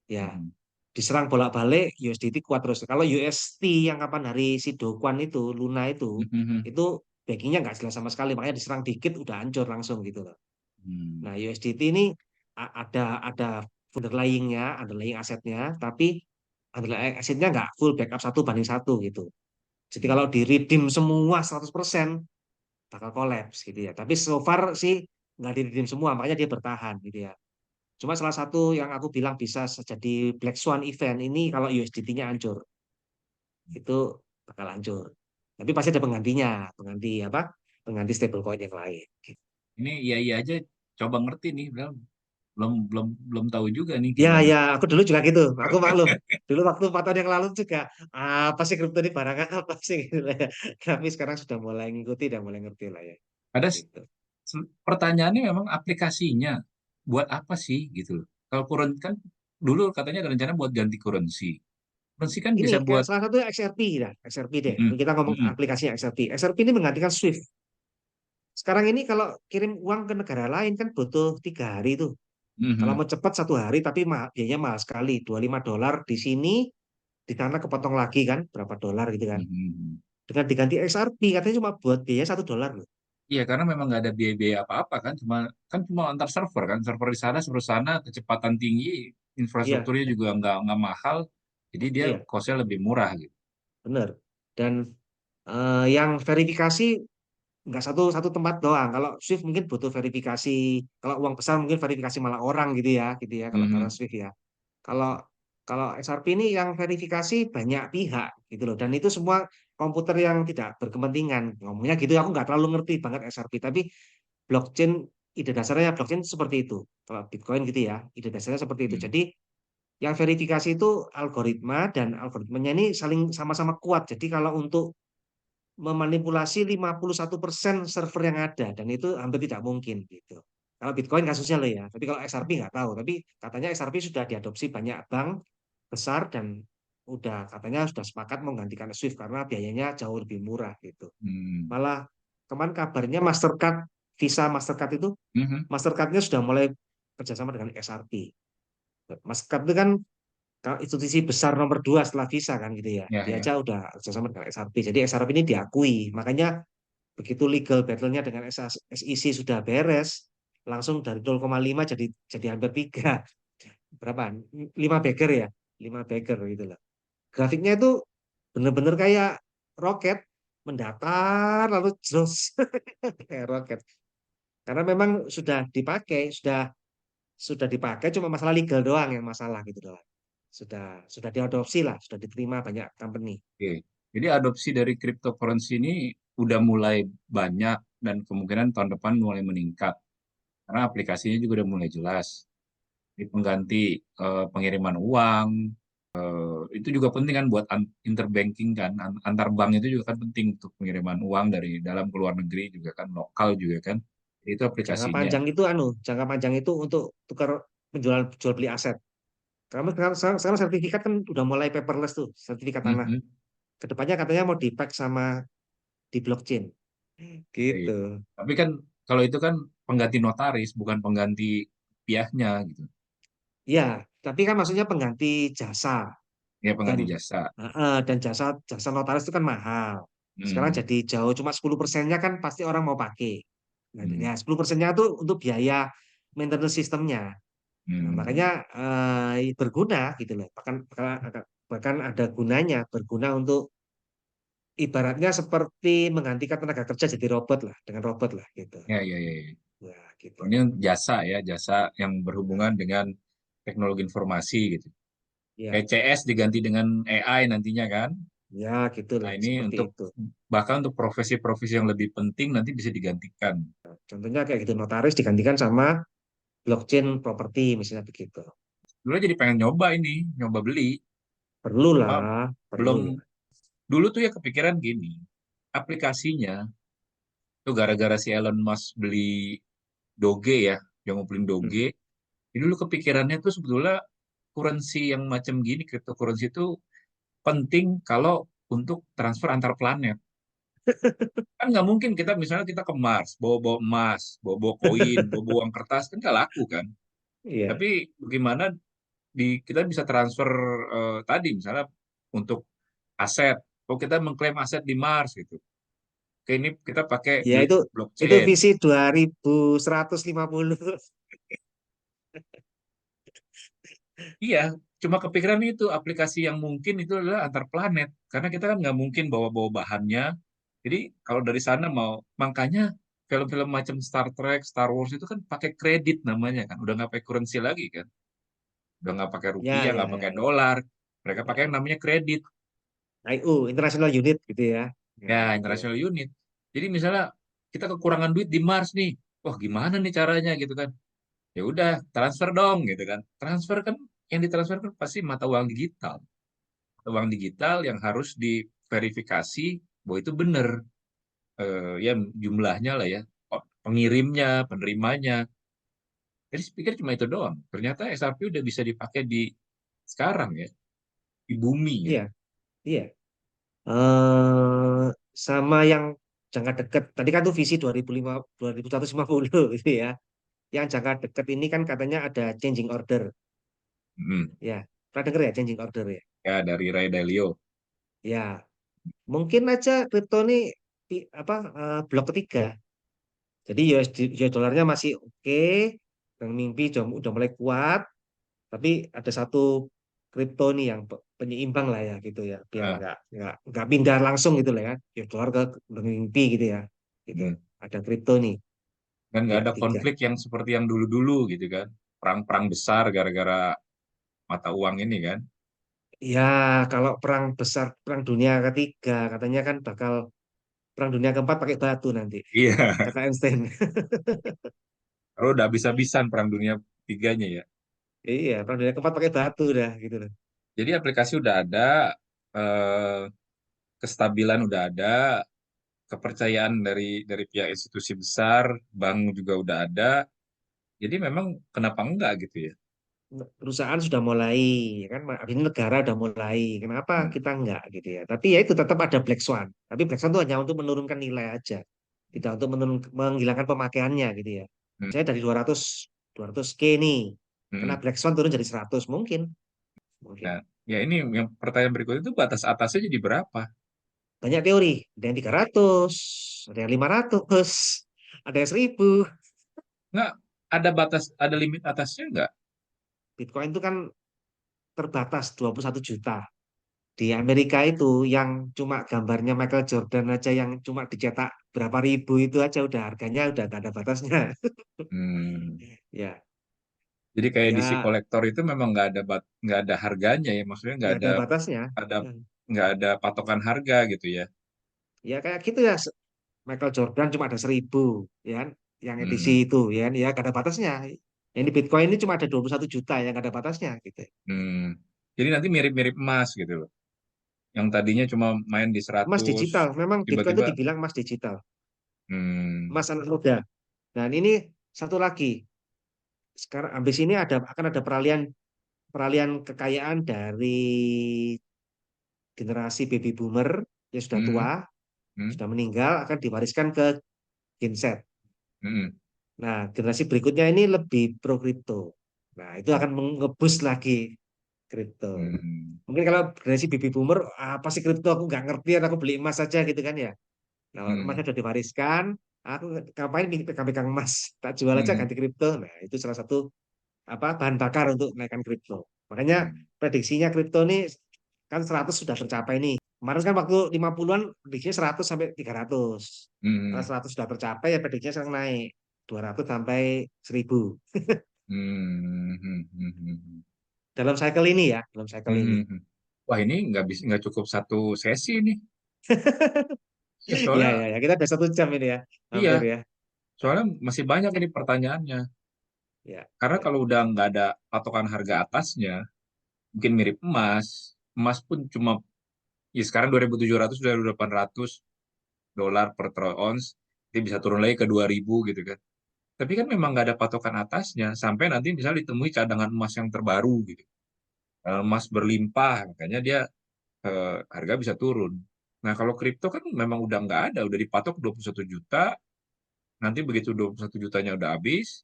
Ya, mhm, diserang bolak-balik USDT kuat terus. Kalau UST yang kapan hari si Do Kwon itu, Luna mhm, itu backingnya nggak jelas sama sekali. Makanya diserang dikit udah hancur langsung gitu loh. mhm, Nah, USDT ini ada underlying asetnya, tapi underlying asetnya nggak full backup 1:1 gitu. Jadi Hmm. kalau di redeem semua 100% bakal collapse gitu ya. Tapi so far sih nggak di redeem semua, makanya dia bertahan gitu ya. Cuma salah satu yang aku bilang bisa jadi Black Swan event ini kalau USDT-nya hancur, itu bakal hancur. Tapi pasti ada penggantinya, pengganti apa? Pengganti stablecoin yang lain. Ini iya iya aja coba ngerti nih, belum belum belum belum tahu juga nih Ya, gimana. ya, aku dulu juga gitu. Aku maklum. Dulu waktu 4 tahun yang lalu juga, apa sih kripto ini barangan apa sih gitu lah ya. Tapi sekarang sudah mulai ngikuti dan mulai ngerti lah ya. Ada Gitu. pertanyaannya memang aplikasinya buat apa sih gitu loh. Kalau current kan dulu katanya ada rencana buat ganti currency. Currency kan Ini bisa kayak buat salah satu XRP ya, XRP deh. mm, Kita ngomong mm, aplikasinya XRP. XRP ini menggantikan Swift. Sekarang ini kalau kirim uang ke negara lain kan butuh 3 hari tuh. Kalau mm, mau cepat 1 hari, tapi biayanya mahal sekali. $25 di sini, di sana kepotong lagi kan, berapa dolar gitu kan. mm. Dengan diganti XRP, katanya cuma buat biaya $1 loh. Iya, karena memang nggak ada biaya-biaya apa-apa kan, cuma antar server kan, server di sana, server sana, kecepatan tinggi, Iya, infrastrukturnya juga nggak mahal, jadi dia iya, cost-nya lebih murah gitu. benar. Dan yang verifikasi nggak satu satu tempat doang. Kalau Swift mungkin butuh verifikasi. Kalau uang besar mungkin verifikasi malah orang gitu ya. Kalau karena Mhm. Swift ya. Kalau kalau XRP ini yang verifikasi banyak pihak gitu loh. Dan itu semua komputer yang tidak berkepentingan. Ngomongnya gitu, aku nggak terlalu ngerti banget XRP. Tapi blockchain, ide dasarnya blockchain seperti itu. Kalau Bitcoin gitu ya, ide dasarnya seperti itu. Hmm. Jadi yang verifikasi itu algoritma dan algoritmanya ini saling sama-sama kuat. Jadi kalau untuk memanipulasi 51% server yang ada dan itu hampir tidak mungkin gitu. Kalau Bitcoin kasusnya loh ya, tapi kalau XRP nggak tahu. Tapi katanya XRP sudah diadopsi banyak bank besar dan udah katanya sudah sepakat menggantikan Swift karena biayanya jauh lebih murah gitu. Hmm. Malah kemarin kabarnya Mastercard, Visa Mastercard itu Mhm. Mastercardnya sudah mulai kerjasama dengan XRP. Mastercard itu kan kalau institusi besar nomor 2 setelah Visa kan gitu ya. Ya Dia ya. aja udah kerjasama dengan XRP. Jadi XRP ini diakui. Makanya begitu legal battle-nya dengan SEC sudah beres, langsung dari 0,5 jadi hampir 3. Berapa? 5 bagger ya? 5 bagger gitu loh. Grafiknya itu bener-bener kayak roket mendatar lalu jos kayak roket. Karena memang sudah dipakai cuma masalah legal doang yang masalah gitu doang. Sudah diadopsi lah, sudah diterima banyak company. Oke. Jadi adopsi dari cryptocurrency ini udah mulai banyak dan kemungkinan tahun depan mulai meningkat karena aplikasinya juga udah mulai jelas. Di pengganti pengiriman uang, itu juga penting kan buat interbanking kan, antar bank itu juga kan penting untuk pengiriman uang dari dalam ke luar negeri juga kan, lokal juga kan. Itu aplikasinya. Jangka panjang itu untuk tukar penjual jual beli aset. Karena sekarang sertifikat kan udah mulai paperless tuh, sertifikat tanah. Mhm. Kedepannya katanya mau di-pack sama di blockchain. Iya. Gitu. Tapi kan kalau itu kan pengganti notaris, bukan pengganti piahnya gitu. Ya, tapi kan maksudnya pengganti jasa Ya dan pengganti jasa. dan jasa jasa notaris itu kan mahal. Sekarang Hmm. jadi jauh cuma 10%-nya kan pasti orang mau pakai. Nah, Hmm. ya 10%-nya itu untuk biaya maintenance sistemnya. Nah, makanya Hmm. berguna gitu loh. Bahkan ada gunanya, berguna untuk ibaratnya seperti menggantikan tenaga kerja jadi robot lah, dengan robot lah gitu. Ya, ya, ya, ya. Ya, gitu. Ini jasa ya, jasa yang berhubungan dengan teknologi informasi gitu. Ya, ECS diganti dengan AI nantinya kan. ya Nah, gitulah, ini seperti untuk itu. bahkan untuk profesi-profesi yang lebih penting nanti bisa digantikan. Contohnya kayak gitu, notaris digantikan sama blockchain properti misalnya begitu. Dulu jadi pengen nyoba ini, nyoba beli. Perlu Cuma lah, perlu belum lah. dulu tuh ya kepikiran gini, aplikasinya tuh gara-gara si Elon Musk beli Doge ya, yang ngumpulin Hmm. Doge. Jadi dulu kepikirannya tuh sebetulnya currency yang macam gini, cryptocurrency itu penting kalau untuk transfer antar planet. Kan nggak mungkin kita misalnya kita ke Mars, bawa-bawa emas, bawa-bawa koin, bawa-bawa uang kertas, kan nggak laku kan. Iya. Tapi bagaimana kita bisa transfer tadi misalnya untuk aset. Kalau kita mengklaim aset di Mars gitu. Oke, ini kita pakai Ya itu blockchain. visi 2150. Iya, cuma kepikiran itu aplikasi yang mungkin itu adalah antar planet. Karena kita kan nggak mungkin bawa-bawa bahannya. Jadi kalau dari sana mau, makanya film-film macam Star Trek, Star Wars itu kan pakai kredit namanya kan. Udah nggak pakai currency lagi kan. Udah nggak pakai Ya, rupiah, ya, nggak pakai ya, dolar. Mereka pakai ya. yang namanya kredit. IU, International Unit gitu ya. Ya, Ya, gitu. international unit. Jadi misalnya kita kekurangan duit di Mars nih. Wah, gimana nih caranya gitu kan. Ya udah, transfer dong gitu kan. Transfer kan yang ditransfer kan pasti mata uang digital. Uang digital yang harus diverifikasi bahwa itu benar, ya jumlahnya lah ya, pengirimnya, penerimanya. Jadi saya pikir cuma itu doang. Ternyata XRP udah bisa dipakai di sekarang ya, di bumi ya. Iya, iya. eh Sama yang jangka dekat. Tadi kan tuh visi 2150 gitu ya. Yang jangka dekat ini kan katanya ada changing order. Hmm. Ya, pernah denger ya changing order ya? Ya dari Ray Dalio. Ya, mungkin aja kripto ini blok ketiga. Jadi US dollarnya masih oke, dan mimpi udah mulai kuat, tapi ada satu kripto nih yang penyeimbang lah ya gitu ya, biar Ah, nggak pindah langsung gitu lah ya, US dollar ke mimpi gitu ya, gitu. hmm. Ada kripto nih Dan nggak pihak ada ketiga. konflik yang seperti yang dulu-dulu gitu kan. Perang-perang besar gara-gara mata uang ini kan. Ya, kalau perang besar, perang dunia ketiga katanya kan bakal perang dunia keempat pakai batu nanti, Iya, kata Einstein. kalau udah habis-habisan perang dunia tiganya ya. Iya, perang dunia keempat pakai batu dah gitu loh. Jadi aplikasi udah ada, eh, kestabilan udah ada, kepercayaan dari pihak institusi besar, bank juga udah ada. Jadi memang kenapa enggak gitu ya? Perusahaan sudah mulai, ya kan, ini negara udah mulai, kenapa Hmm. kita enggak gitu ya, tapi ya itu tetap ada black swan, tapi black swan itu hanya untuk menurunkan nilai aja, tidak untuk menghilangkan pemakaiannya gitu ya. Hmm. Saya dari 200 K nih, kena Hmm. black swan turun jadi 100, mungkin mungkin Nah, ya ini yang pertanyaan berikutnya itu batas atasnya jadi berapa? banyak teori, ada yang 300, ada yang 500, ada yang 1000. Enggak, ada batas, ada limit atasnya enggak? Bitcoin itu kan terbatas 21 juta. Di Amerika itu yang cuma gambarnya Michael Jordan aja yang cuma dicetak berapa ribu itu aja udah harganya udah gak ada batasnya. Hmm. Ya, Jadi kayak DC ya kolektor itu memang nggak ada harganya ya, maksudnya nggak nggak ada ada batasnya. ada Hmm. nggak ada patokan harga gitu ya. Ya kayak gitu ya. Michael Jordan cuma ada 1000, ya kan? Yang edisi Hmm. itu, ya kan? Ya gak ada batasnya. Yang di Bitcoin ini cuma ada 21 juta yang gak ada batasnya gitu. Hmm. Jadi nanti mirip-mirip emas gitu loh. Yang tadinya cuma main di Emas 100, digital, memang Bitcoin itu tiba-tiba, dibilang emas digital, hmm, emas anak muda. Dan ini satu lagi, sekarang habis ini akan ada peralihan peralihan kekayaan dari generasi baby boomer yang sudah tua, hmm, hmm, sudah meninggal akan diwariskan ke Gen Z. hmm, Nah, generasi berikutnya ini lebih pro kripto. Nah, itu akan mengebus lagi kripto. hmm, Mungkin kalau generasi baby boomer, apa sih kripto? Aku nggak ngerti, aku beli emas saja gitu kan ya. Nah, emasnya hmm, sudah diwariskan, aku ngapain pegang-pegang emas? Tak jual aja hmm, ganti kripto. Nah, itu salah satu bahan bakar untuk naikkan kripto. Makanya hmm, prediksinya kripto ini kan 100 sudah tercapai nih. Kemarin kan waktu 50-an prediksinya 100 sampai 300. Karena hmm, 100 sudah tercapai ya prediksinya sekarang naik 200 sampai 1000 hmm, hmm, hmm, hmm, dalam cycle ini ya, dalam cycle hmm, ini. hmm, hmm. Wah ini nggak cukup satu sesi nih. Ya Ya, soalnya, ya, ya, kita udah 1 jam ini ya, iya, hampir ya. soalnya masih banyak ini pertanyaannya. Ya, Karena ya. kalau udah nggak ada patokan harga atasnya, mungkin mirip emas. Emas pun cuma, ya sekarang 2.700 sudah 800 dolar per troy ounce, dia bisa turun lagi ke 2.000 gitu kan. Tapi kan memang nggak ada patokan atasnya, sampai nanti misalnya ditemui cadangan emas yang terbaru gitu. Emas berlimpah, makanya dia, harga bisa turun. Nah kalau kripto kan memang udah nggak ada, udah dipatok 21 juta, nanti begitu 21 jutanya udah habis,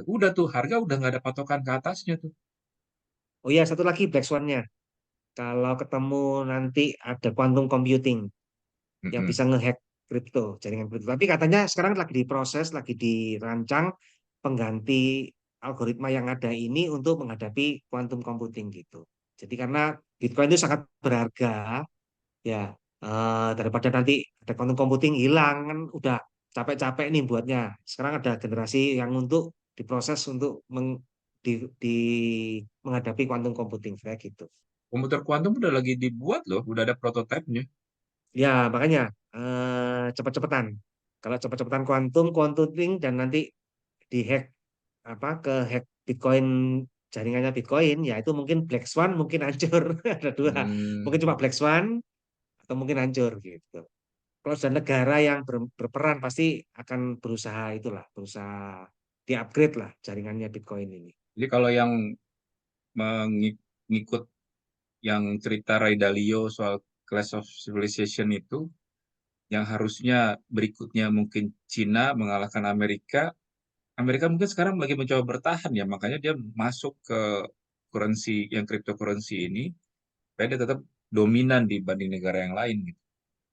udah tuh harga udah nggak ada patokan ke atasnya tuh. Oh ya, satu lagi black swan-nya. Kalau ketemu nanti ada quantum computing yang Mm-mm. bisa ngehack kripto, jaringan kripto. Tapi katanya sekarang lagi diproses, lagi dirancang pengganti. algoritma yang ada ini untuk menghadapi quantum computing gitu. Jadi karena Bitcoin itu sangat berharga, ya daripada nanti ada quantum computing hilang kan udah capek-capek nih buatnya. Sekarang ada generasi yang untuk diproses untuk menghadapi quantum computing kayak gitu. Komputer kuantum udah lagi dibuat loh, udah ada prototipenya. Ya makanya cepet-cepetan. Kalau cepet-cepetan quantum computing dan nanti dihack apa ke hack Bitcoin, jaringannya Bitcoin, ya itu mungkin Black Swan mungkin hancur. Ada dua, Hmm. mungkin cuma Black Swan atau mungkin hancur gitu. Kalau sudah negara yang berperan pasti akan berusaha itulah, berusaha di-upgrade lah jaringannya Bitcoin ini. Jadi kalau yang mengikut yang cerita Ray Dalio soal Clash of Civilization itu, yang harusnya berikutnya mungkin Cina mengalahkan Amerika, Amerika mungkin sekarang lagi mencoba bertahan ya, makanya dia masuk ke currency yang cryptocurrency ini, supaya dia tetap dominan dibanding negara yang lain gitu.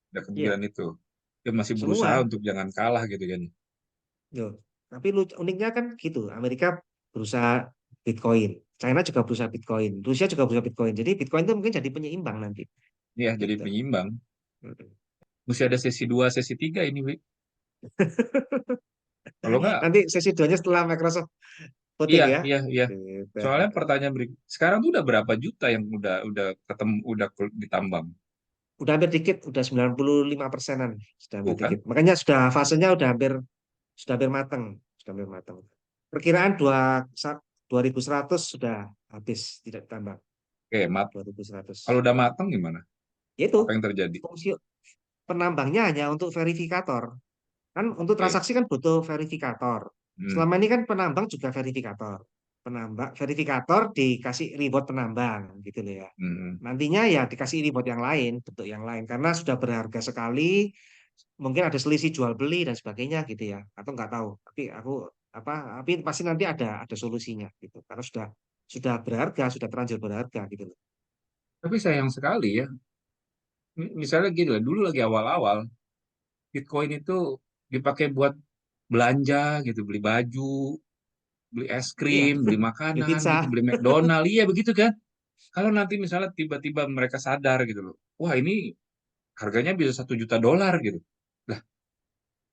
Ada Iya, kemungkinan itu. Dia masih berusaha semua. untuk jangan kalah gitu kan. Yo. Tapi uniknya kan gitu, Amerika berusaha Bitcoin, China juga berusaha Bitcoin, Rusia juga berusaha Bitcoin. Jadi Bitcoin itu mungkin jadi penyeimbang nanti Iya, jadi gitu. penyeimbang. Mm. Mesti ada sesi 2, sesi 3 ini, Wi. Kalau nggak, Nanti sesi 2-nya setelah Microsoft voting iya, ya. iya, iya. Gitu. Soalnya pertanyaan berikut, sekarang tuh udah berapa juta yang udah ketemu, udah ditambang, Udah hampir dikit, udah 95%-an, sudah hampir tuh kan? dikit. Makanya sudah fasenya sudah hampir matang, sudah hampir matang. Perkiraan 2100 sudah habis tidak ditambah Oke, 2100. kalau udah matang gimana? Itu Apa yang terjadi? fungsi penambangnya hanya untuk verifikator. Kan untuk Oke. transaksi kan butuh verifikator. Hmm. Selama ini kan penambang juga verifikator. Penambang verifikator dikasih reward penambang gitu loh ya. Hmm. Hmm. Nantinya ya dikasih reward yang lain, bentuk yang lain karena sudah berharga sekali, mungkin ada selisih jual beli dan sebagainya gitu ya. Atau nggak tahu. Tapi aku apa tapi pasti nanti ada solusinya gitu. Karena sudah berharga, sudah terlanjur berharga gitu loh. Tapi sayang sekali ya. Misalnya gini lah, dulu lagi awal-awal, Bitcoin itu dipakai buat belanja gitu, beli baju, beli es Iya, krim, beli beli makanan pizza. gitu, beli McDonald, iya begitu kan? Kalau nanti misalnya tiba-tiba mereka sadar gitu loh, wah ini harganya bisa 1 juta dolar gitu. Lah,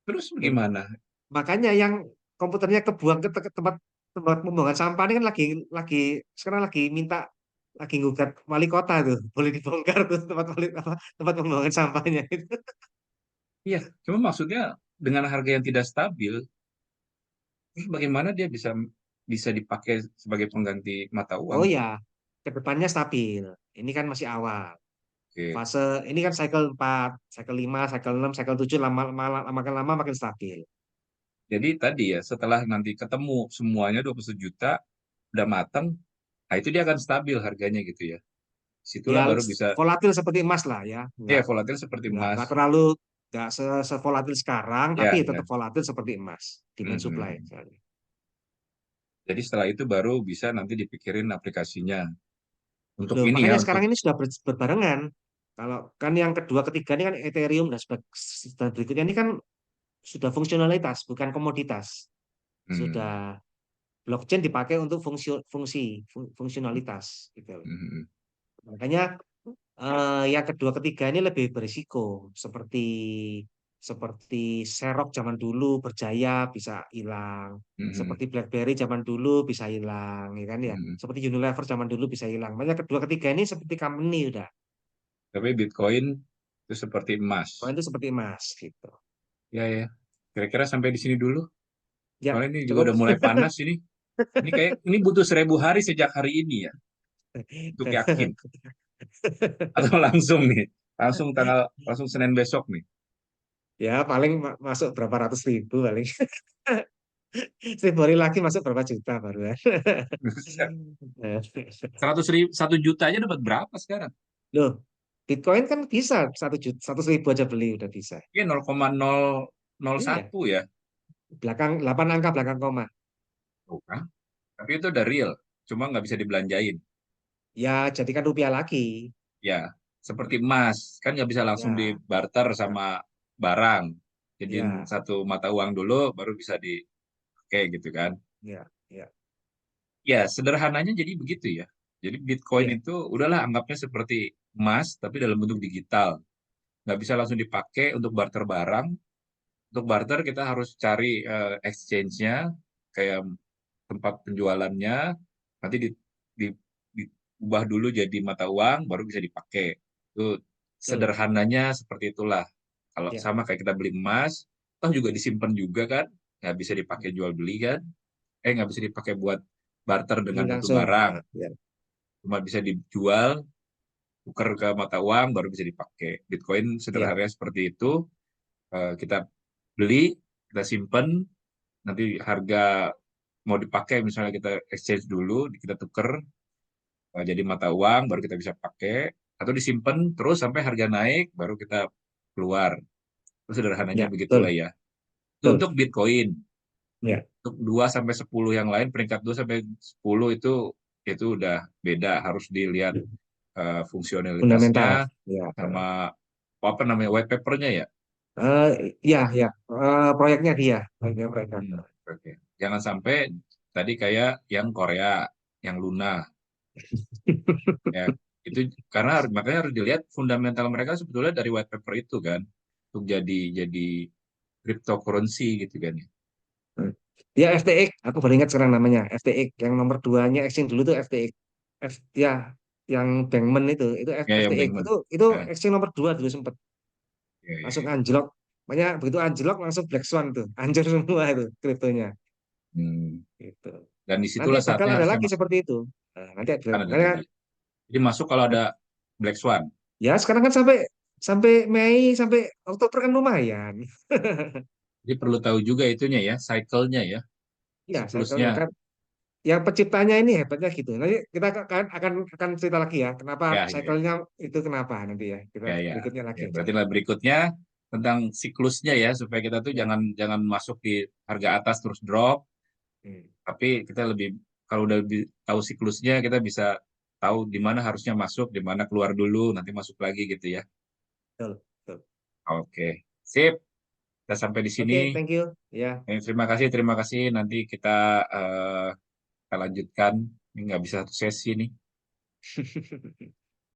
terus Loh, gimana? makanya yang komputernya kebuang ke tempat tempat pembuangan sampah ini kan lagi sekarang lagi ngugat wali kota tuh, boleh dibongkar tuh tempat pembuangan sampahnya itu. Iya, cuma maksudnya dengan harga yang tidak stabil, terus bagaimana dia bisa bisa dipakai sebagai pengganti mata uang Oh gitu? ya, ke depannya stabil. Ini kan masih awal. Oke. Fase ini kan cycle 4, cycle 5, cycle 6, cycle 7 makin lama makin stabil. Jadi tadi ya, setelah nanti ketemu semuanya 21 juta, udah mateng, nah itu dia akan stabil harganya gitu ya. Ya Situlah baru bisa, volatil seperti emas lah ya. ya volatil seperti emas. Nggak terlalu nggak sevolatil sekarang, tapi Ya, tetap ya. volatil seperti emas. Demand supply. Mm-mm. Jadi setelah itu baru bisa nanti dipikirin aplikasinya. Untuk Loh, ini ya, makanya untuk sekarang ini sudah berbarengan. Kalau kan yang kedua, ketiga ini kan Ethereum dan berikutnya ini kan sudah fungsionalitas, bukan komoditas. hmm, Sudah blockchain dipakai untuk fungsionalitas gitu. hmm, Makanya yang kedua, ketiga ini lebih berisiko. Seperti Xerox zaman dulu berjaya bisa hilang. hmm, Seperti BlackBerry zaman dulu bisa hilang, ya kan ya. hmm. Seperti Unilever zaman dulu bisa hilang. Makanya kedua, ketiga ini seperti company udah. Tapi Bitcoin itu seperti emas. Kalau itu seperti emas gitu. Ya, ya. Kira-kira sampai di sini dulu. Ya, Soalnya ini juga cukup. udah mulai panas ini. Ini kayak ini butuh 1.000 hari sejak hari ini ya untuk yakin. Atau langsung nih, langsung Senin besok nih. Ya, paling masuk berapa ratus ribu paling. 1.000 hari lagi masuk berapa juta baru kan. 100.000, 1 juta aja dapat berapa sekarang? Loh, Bitcoin kan bisa 1 juta, 100.000 aja beli udah bisa. Ini 0,001 Iya, ya. 8 angka belakang koma. Tuh kan? Tapi itu udah real, cuma nggak bisa dibelanjain. Ya, jadikan rupiah lagi. Ya, seperti emas, kan nggak bisa langsung Ya, dibarter ya, sama barang. Jadiin ya, satu mata uang dulu, baru bisa dipakai gitu kan. ya, ya. Ya, sederhananya jadi begitu ya. Jadi Bitcoin Iya, itu udahlah anggapnya seperti emas, tapi dalam bentuk digital. Nggak bisa langsung dipakai untuk barter barang. Untuk barter kita harus cari exchange-nya, kayak tempat penjualannya, nanti di- diubah dulu jadi mata uang, baru bisa dipakai. Itu betul. sederhananya seperti itulah. Kalau Ya, sama kayak kita beli emas, toh juga disimpan juga kan, nggak bisa dipakai jual beli kan, nggak bisa dipakai buat barter beli dengan bentuk langsung. barang, Nah, ya, cuma bisa dijual, tukar ke mata uang, baru bisa dipakai. Bitcoin iya, sederhananya seperti itu. Kita beli, kita simpan, nanti harga mau dipakai misalnya kita exchange dulu, kita tuker jadi mata uang, baru kita bisa pakai, atau disimpan terus sampai harga naik, baru kita keluar. Itu sederhananya ya, begitulah betul, ya. Itu betul. untuk Bitcoin. Ya, Untuk 2 sampai 10 yang lain, peringkat 2 sampai 10 itu udah beda, harus dilihat fungsionalitasnya fundamental. Ya, sama apa namanya white papernya ya. eh, ya, ya. Proyeknya dia, proyeknya mereka. Hmm, oke. Jangan sampai tadi kayak yang Korea, yang Luna, ya itu karena makanya harus dilihat fundamental mereka sebetulnya dari white paper itu kan untuk jadi cryptocurrency gitu kan ya. Ya, FTX, aku baru ingat sekarang namanya. FTX, yang nomor duanya exchange dulu tuh FTX. Ya, yang Bankman itu Ya yang FTX. Bankman. Itu Ya, exchange nomor dua dulu sempat. ya, ya, Langsung ya. anjlok. Makanya begitu anjlok langsung Black Swan tuh. Hancur semua itu kriptonya. Hmm. Gitu. Dan Nanti disitulah bakal saatnya ada harusnya lagi masuk, seperti itu. Nah, nanti ada, kan ada makanya, lagi. Jadi masuk kalau ada Black Swan. ya sekarang kan sampai sampai Mei sampai Oktober kan lumayan. Jadi perlu tahu juga itunya ya, cycle-nya ya, Ya, siklusnya. cycle-nya kan yang penciptanya ini hebatnya gitu. Nanti kita akan cerita lagi ya, kenapa Ya, ya, ya. cycle-nya itu kenapa nanti ya. Kita Ya, ya. berikutnya lagi Ya, aja. berarti lah berikutnya tentang siklusnya ya, supaya kita tuh Ya. jangan jangan masuk di harga atas terus drop, Hmm. tapi kita lebih kalau udah lebih tahu siklusnya, kita bisa tahu di mana harusnya masuk, di mana keluar dulu, nanti masuk lagi gitu ya. Betul, betul. Oke, sip. Kita sampai di sini. Oke, thank you. Ya. Terima kasih, terima kasih. Nanti kita lanjutkan. Ini nggak bisa satu sesi nih.